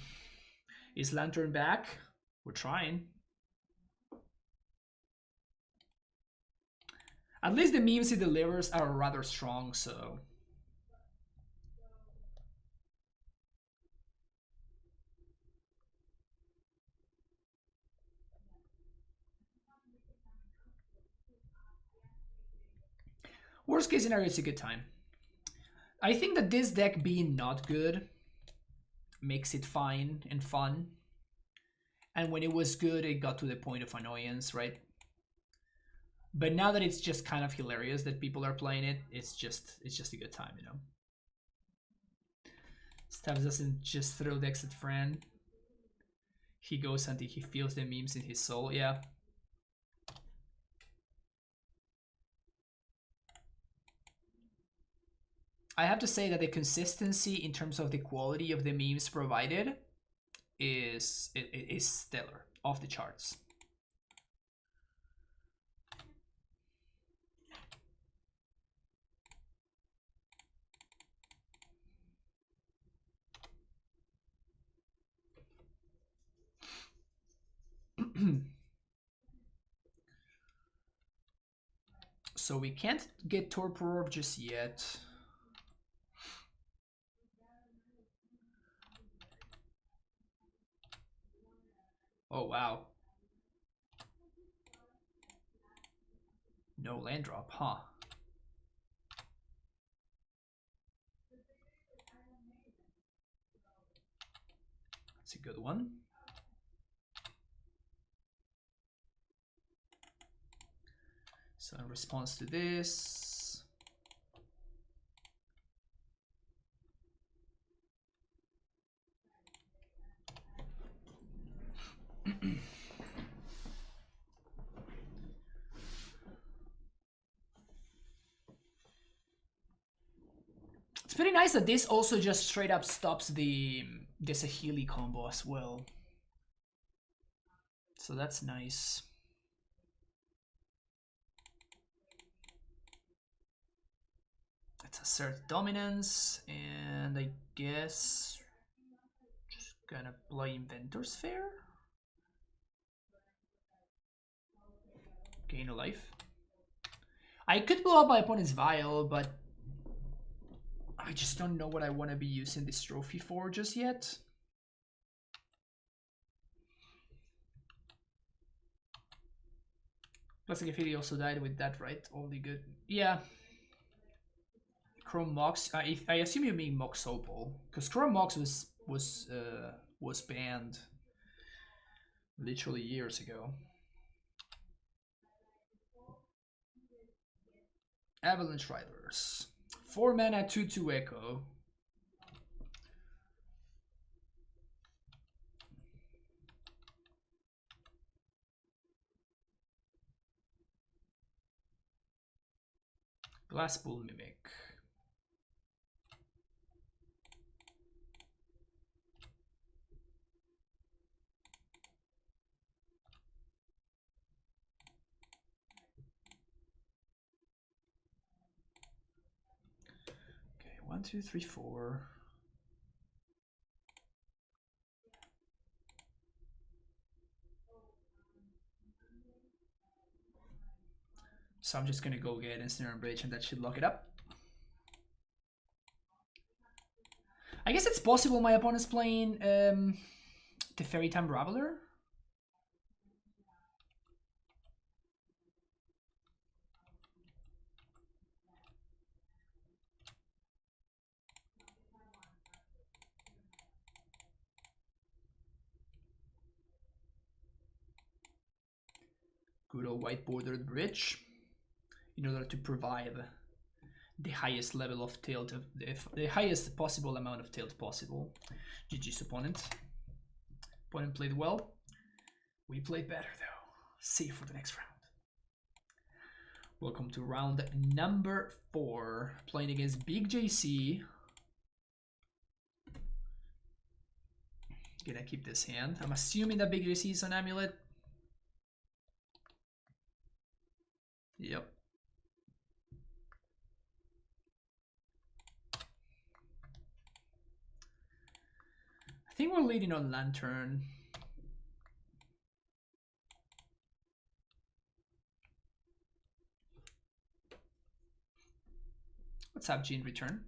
Is Lantern back? We're trying. At least the memes he delivers are rather strong, so... Worst case scenario, it's a good time. I think that this deck being not good makes it fine and fun. And when it was good, it got to the point of annoyance, right? But now that it's just kind of hilarious that people are playing it, it's just a good time, you know? Stabs doesn't just throw decks at Fran. He goes until he feels the memes in his soul, yeah. I have to say that the consistency in terms of the quality of the memes provided is stellar, off the charts. So we can't get Torpor Orb just yet. Oh, wow. No land drop, huh? That's a good one. So in response to this... It's pretty nice that this also just straight up stops the Sahili combo as well. So that's nice. Let's assert dominance, and I guess just gonna play Inventor's Fair. Gain a life. I could blow up my opponent's Vial, but I just don't know what I want to be using this trophy for just yet. Looks like Afili also died with that, right? Only good. Yeah. Chrome Mox. I assume you mean Mox Opal, because Chrome Mox was banned literally years ago. Avalanche Riders. 4 mana, 2/2 Echo. Glasspool Mimic. Okay, 1, 2, 3, 4. So I'm just gonna go get Ensnare and Bridge, and that should lock it up. I guess it's possible my opponent's playing the Fairy Time Raveler. Good old white bordered bridge in order to provide the highest level of tilt, the highest possible amount of tilt possible. GG's opponent. Opponent played well. We played better though. See you for the next round. Welcome to round number 4. Playing against Big JC. Gonna keep this hand. I'm assuming that Big JC is on AmuLIT. Yep. I think we're leading on Lantern. What's up, Gene? Return.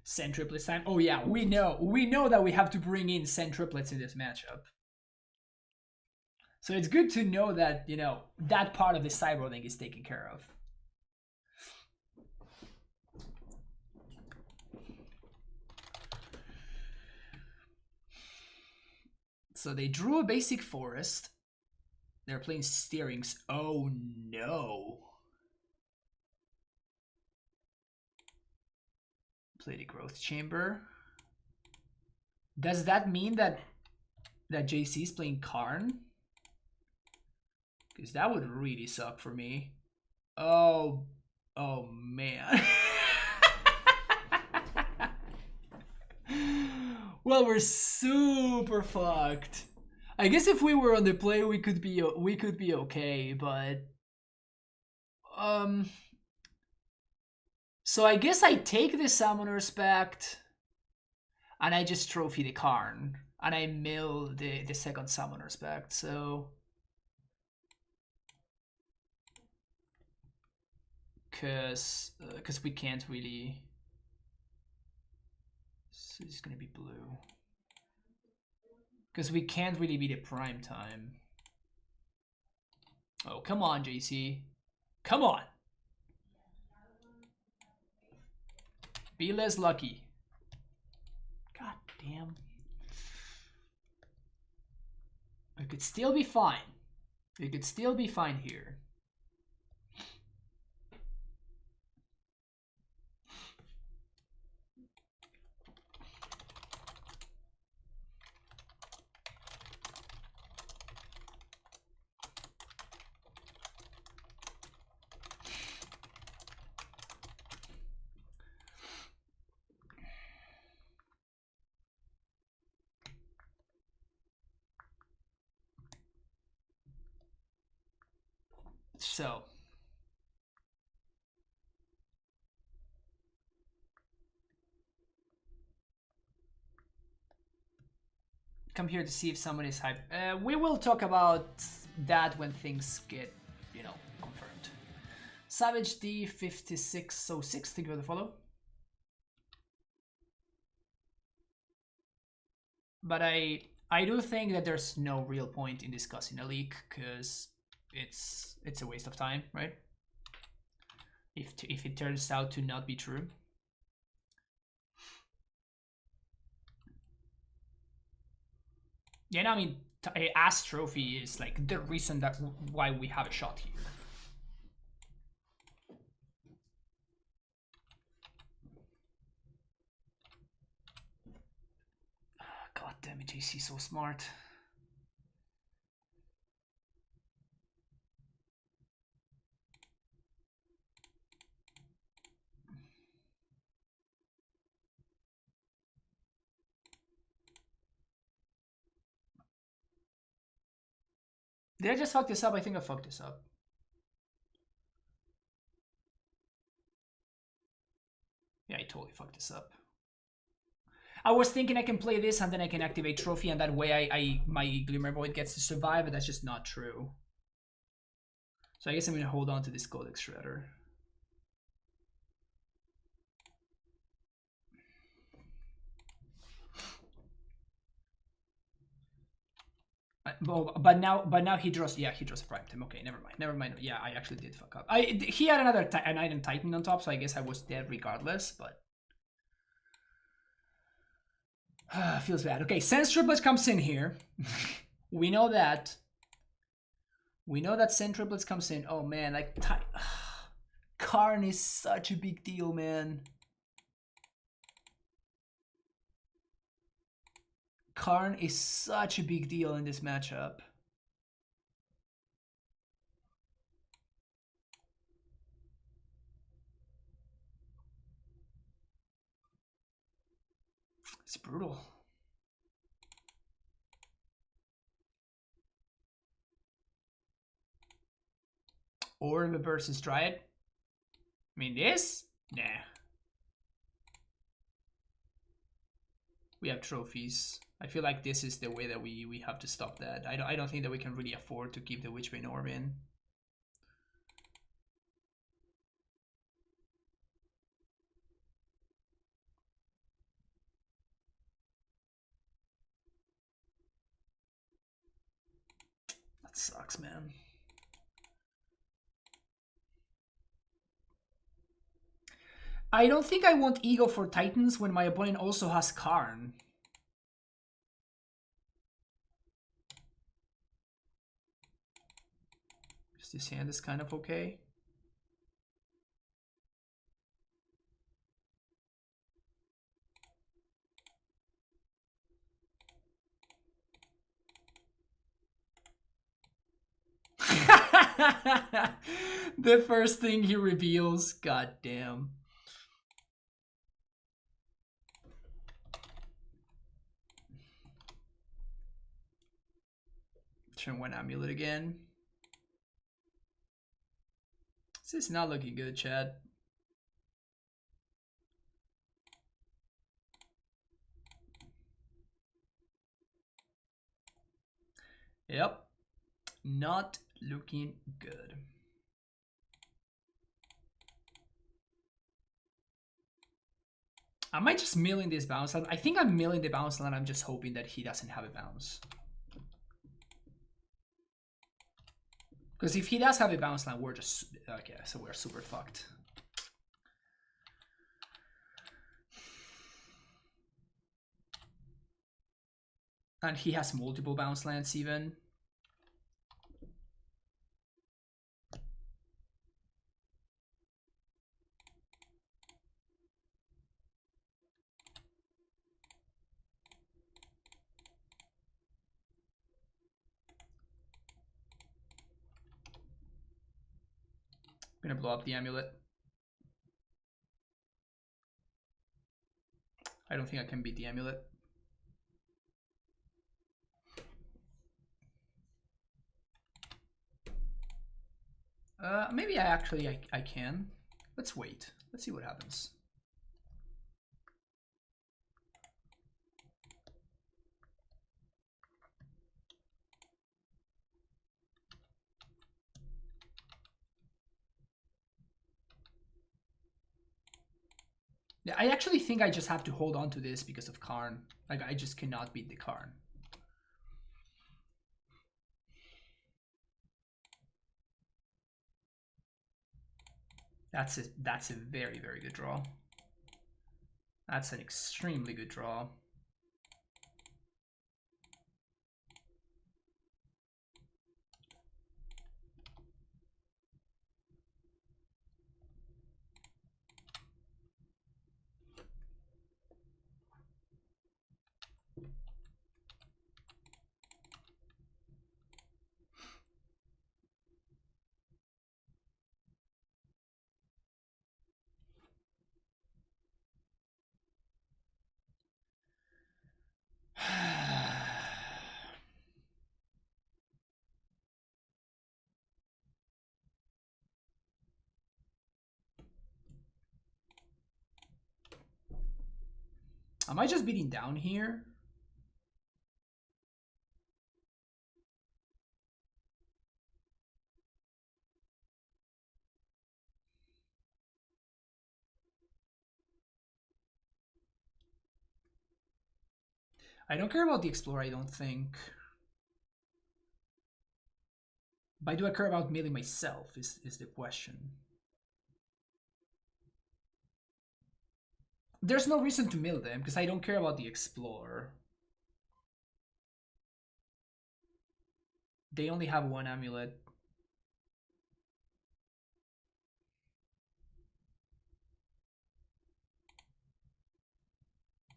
Send triplets time. Oh yeah, we know that we have to bring in send triplets in this matchup. So it's good to know that, you know, that part of the sideboarding is taken care of. So they drew a basic forest. They're playing steerings. Oh no. Play the growth chamber. Does that mean that JC is playing Karn? Because that would really suck for me. Oh man. Well, we're super fucked. I guess if we were on the play, we could be okay, but so I guess I take the Summoner's Pact and I just trophy the Karn and I mill the second Summoner's Pact. So because we can't really. So it's gonna be blue. Because we can't really be the prime time. Oh, come on, JC. Come on. Be less lucky. God damn. We could still be fine. We could still be fine here. So come here to see if someone is hype. We will talk about that when things get, you know, confirmed. Savage D5606, thank you for the follow. But I do think that there's no real point in discussing a leak because it's a waste of time, right? If it turns out to not be true. Yeah, no, I mean, Ass Trophy is like the reason that why we have a shot here. God damn it, JC, so smart. Did I just fuck this up? I think I fucked this up. Yeah, I totally fucked this up. I was thinking I can play this and then I can activate Trophy and that way my Glimmer Void gets to survive, but that's just not true. So I guess I'm gonna hold on to this Codex Shredder. But now he draws. Yeah, he draws a prime time. Okay, never mind. Yeah, I actually did fuck up. He had an item Titan on top, so I guess I was dead regardless. But feels bad. Okay, Sense Triplets comes in here. We know that. We know that Sense Triplets comes in. Oh man, like Karn is such a big deal, man. Karn is such a big deal in this matchup. It's brutal. Orb versus Dryad. I mean, this? Nah. We have trophies. I feel like this is the way that we have to stop that. I don't think that we can really afford to keep the Witchbane Orb in. That sucks, man. I don't think I want Ego for Titans when my opponent also has Karn. This hand is kind of okay. The first thing he reveals, god damn. Turn one AmuLIT again. This is not looking good, Chad. Yep. Not looking good. Am I just milling this bounce line? I think I'm milling the bounce line. I'm just hoping that he doesn't have a bounce. Because if he does have a bounce line, we're just... Okay, so we're super fucked. And he has multiple bounce lands even. I'm gonna blow up the AmuLIT. I don't think I can beat the AmuLIT. Maybe I can. Let's wait. Let's see what happens. Yeah, I actually think I just have to hold on to this because of Karn. Like, I just cannot beat the Karn. That's a very, very good draw. That's an extremely good draw. Am I just beating down here? I don't care about the Explorer, I don't think. But do I care about milling myself is the question. There's no reason to mill them because I don't care about the Explorer. They only have one AmuLIT.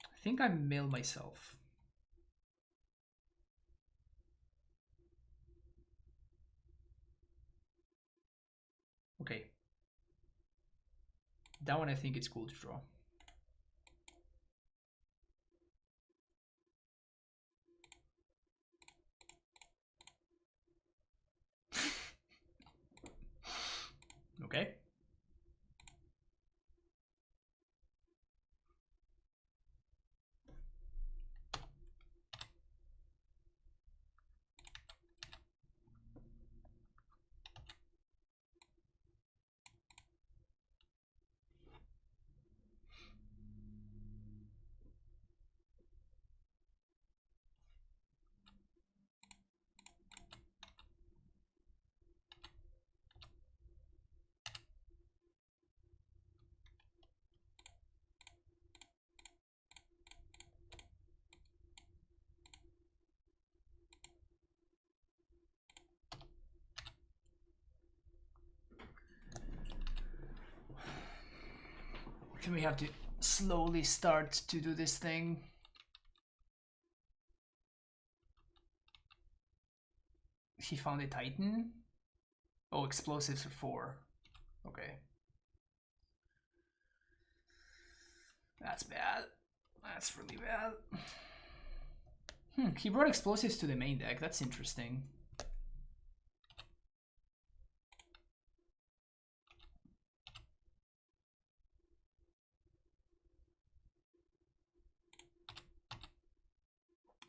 I think I mill myself. Okay. That one I think it's cool to draw. Okay. Then we have to slowly start to do this thing. He found a Titan. Oh, explosives for 4. Okay. That's bad. That's really bad. He brought explosives to the main deck. That's interesting.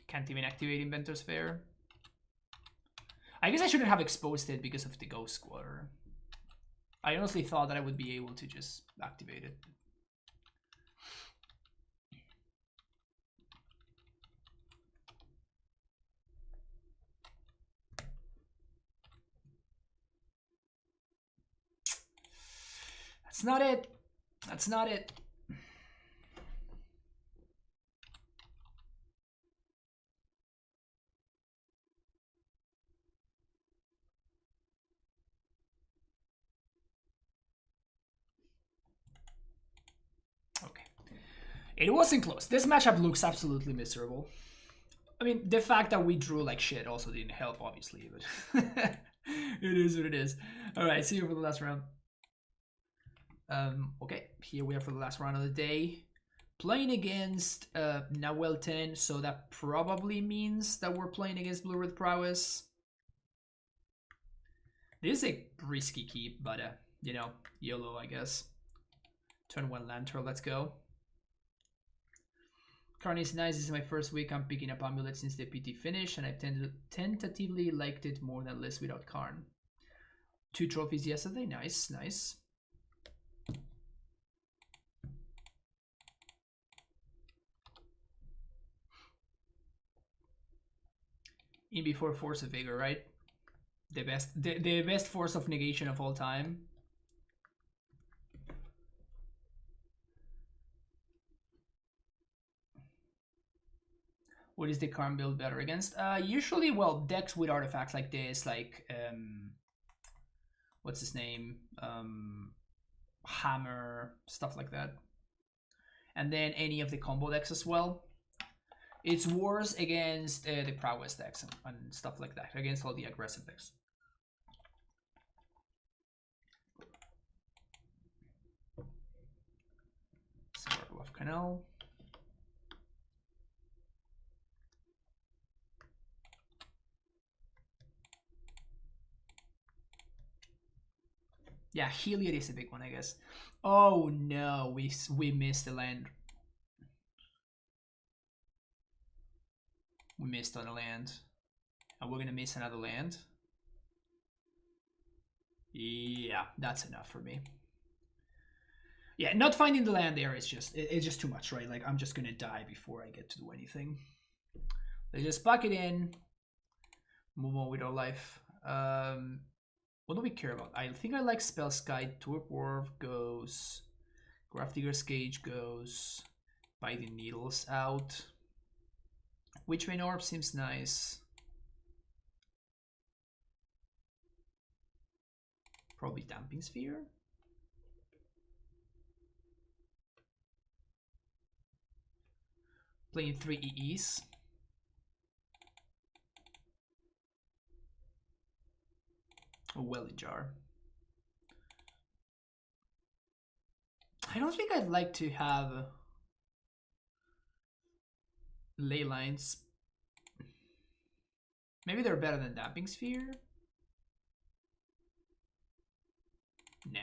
Can't even activate Inventor's Fair. I guess I shouldn't have exposed it because of the Ghost Squatter. I honestly thought that I would be able to just activate it. That's not it. That's not it. Okay. It wasn't close. This matchup looks absolutely miserable. I mean, the fact that we drew like shit also didn't help, obviously, but it is what it is. All right, see you for the last round. Okay, here we are for the last round of the day. Playing against Nahuel 10, so that probably means that we're playing against UR Prowess. This is a risky keep, but you know, YOLO, I guess. Turn 1 Lantern, let's go. Karn is nice. This is my first week. I'm picking up AmuLIT since the PT finish, and I tentatively liked it more than List without Karn. 2 trophies yesterday. Nice, nice. In before Force of Vigor, right? The best force of negation of all time. What is the Karn build better against? Usually, well, decks with artifacts like this, like what's his name? Hammer, stuff like that. And then any of the combo decks as well. It's wars against the Prowess decks and stuff like that, against all the aggressive decks. Sparkle of Canal. Yeah, Heliod is a big one, I guess. Oh no, we missed the land. We missed on a land. And we're gonna miss another land. Yeah, that's enough for me. Yeah, not finding the land there is just it's just too much, right? Like I'm just gonna die before I get to do anything. Let's just pack it in. Move on with our life. What do we care about? I think I like Spellskite. Torpor goes. Grafdigger's Cage goes. Biting Needles out. Witchbane Orb seems nice. Probably Damping Sphere. Playing 3 EEs. A Welly Jar. I don't think I'd like to have ley lines. Maybe they're better than Damping Sphere. Nah.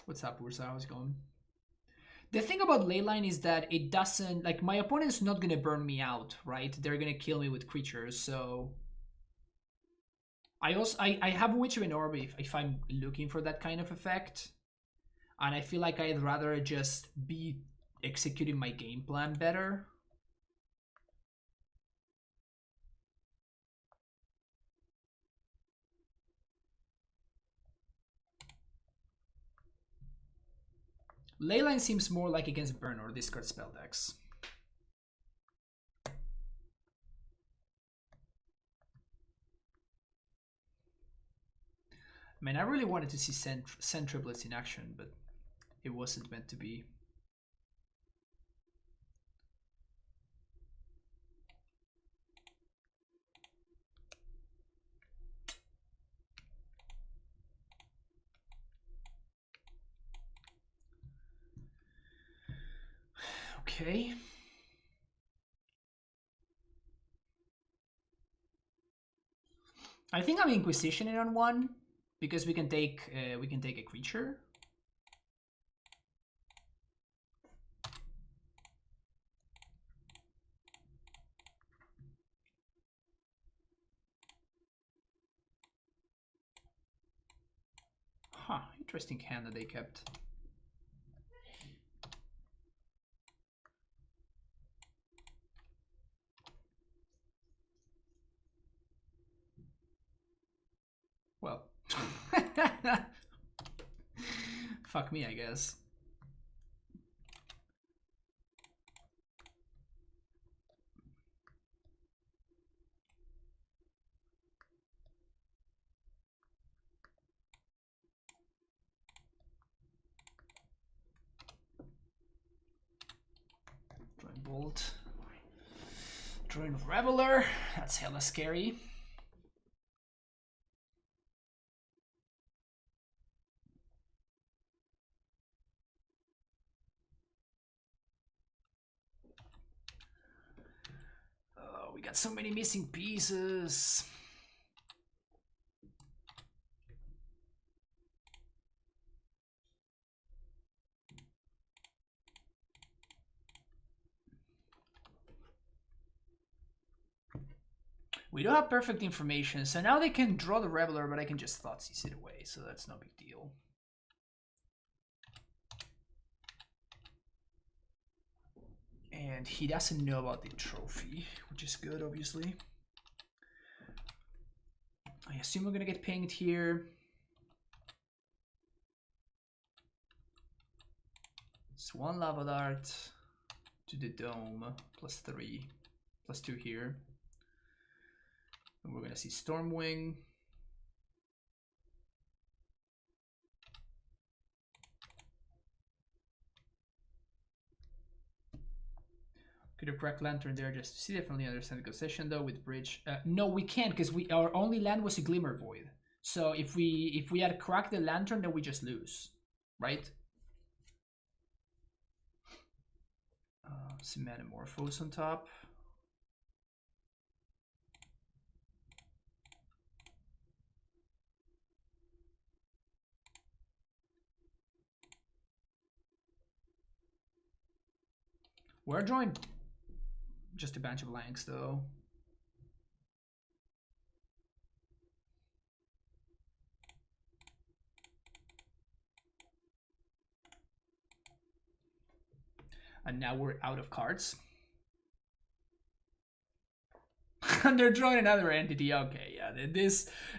What's up, Ursa? How's it going? The thing about Leyline is that it doesn't, like, my opponent's not gonna burn me out, right? They're gonna kill me with creatures, so I have Witchbane Orb if I'm looking for that kind of effect, and I feel like I'd rather just be executing my game plan better. Leyline seems more like against burn or discard spell decks. I mean, I really wanted to see Send Triplets in action, but it wasn't meant to be. Okay. I think I'm Inquisitioning on one because we can take a creature. Huh, interesting hand that they kept. Well, fuck me, I guess. Drawing Bolt. Drawing Reveler. That's hella scary. Oh, we got so many missing pieces. We don't have perfect information, so now they can draw the Reveler, but I can just Thoughtseize it away, so that's no big deal. And he doesn't know about the trophy, which is good, obviously. I assume we're gonna get pinged here. It's 1 Lava Dart to the Dome, +3, +2 here. And we're gonna see Stormwing. Could have cracked Lantern there just to see. Definitely understand the concession though with Bridge. No, we can't because our only land was a Glimmer Void. So if we had cracked the Lantern, then we just lose, right? Some Metamorphose on top. We're drawing just a bunch of blanks though. And now we're out of cards. And they're drawing another entity. Okay, yeah,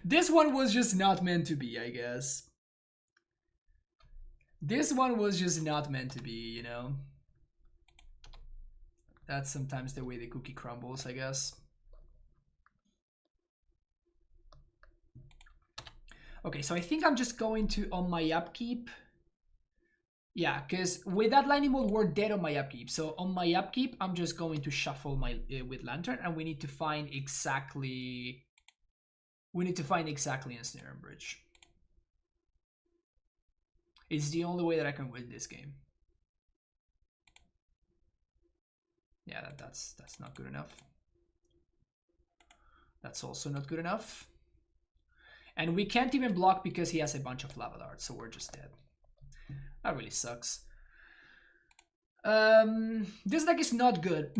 this one was just not meant to be, I guess. This one was just not meant to be, you know. That's sometimes the way the cookie crumbles, I guess. Okay, so I think I'm just going to, on my upkeep. Yeah, because with that lightning bolt, we're dead on my upkeep. So on my upkeep, I'm just going to shuffle my with Lantern, and we need to find exactly. We need to find exactly Ensnare and Bridge. It's the only way that I can win this game. Yeah, that's not good enough. That's also not good enough. And we can't even block because he has a bunch of lava darts, so we're just dead. That really sucks. This deck is not good.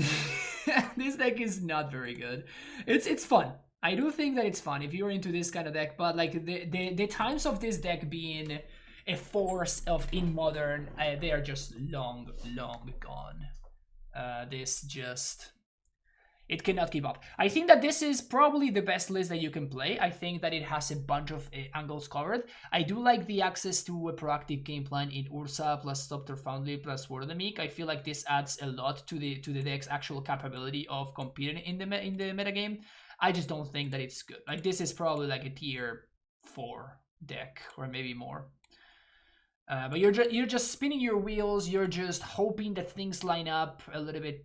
This deck is not very good. It's fun. I do think that it's fun if you're into this kind of deck, but like the times of this deck being a force of in modern, they are just long gone. This just, it cannot keep up. I think that this is probably the best list that you can play. I think that it has a bunch of angles covered. I do like the access to a proactive game plan in Ursa plus Stop Their Foundry plus Wordemic. I feel like this adds a lot to the deck's actual capability of competing in the metagame. I just don't think that it's good. Like, this is probably like a tier 4 deck or maybe more. But you're just spinning your wheels. You're just hoping that things line up a little bit.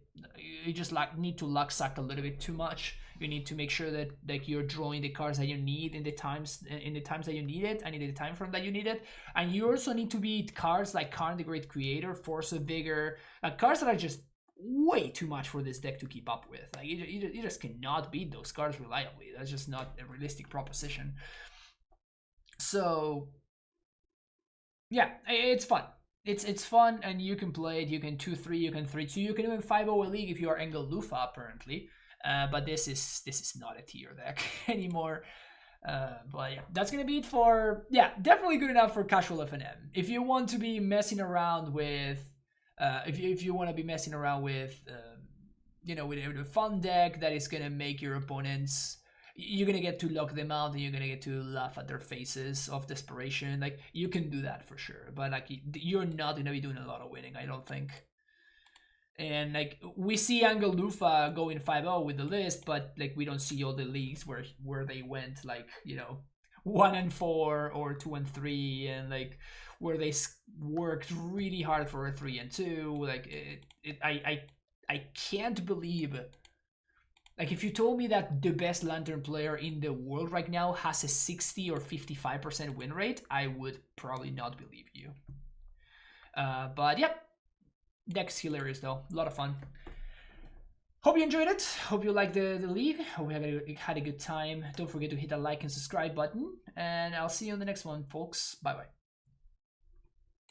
You just like need to luck suck a little bit too much. You need to make sure that like you're drawing the cards that you need in the times that you need it and in the time frame that you need it. And you also need to beat cards like Karn the Great Creator, Force of Vigor, cards that are just way too much for this deck to keep up with. Like you just cannot beat those cards reliably. That's just not a realistic proposition. So yeah, it's fun. It's fun, and you can play it. You can 2-3, you can 3-2, you can even 5-0 a league if you are Engel Lufa apparently. But this is not a tier deck anymore. But yeah, that's gonna be it for, yeah, definitely good enough for casual FNM. If you want to be messing around with, if you want to be messing around with, you know, with a fun deck that is gonna make your opponents, you're gonna get to lock them out and you're gonna get to laugh at their faces of desperation. Like, you can do that for sure, but like you're not gonna be doing a lot of winning, I don't think. And like we see Angel Lufa going 5-0 with the list, but like we don't see all the leagues where they went like, you know, 1-4 or 2-3, and like where they worked really hard for a 3-2. Like I can't believe. Like, if you told me that the best Lantern player in the world right now has a 60 or 55% win rate, I would probably not believe you. But yep, deck's hilarious though. A lot of fun. Hope you enjoyed it. Hope you liked the league. Hope you had a good time. Don't forget to hit that like and subscribe button. And I'll see you on the next one, folks. Bye-bye.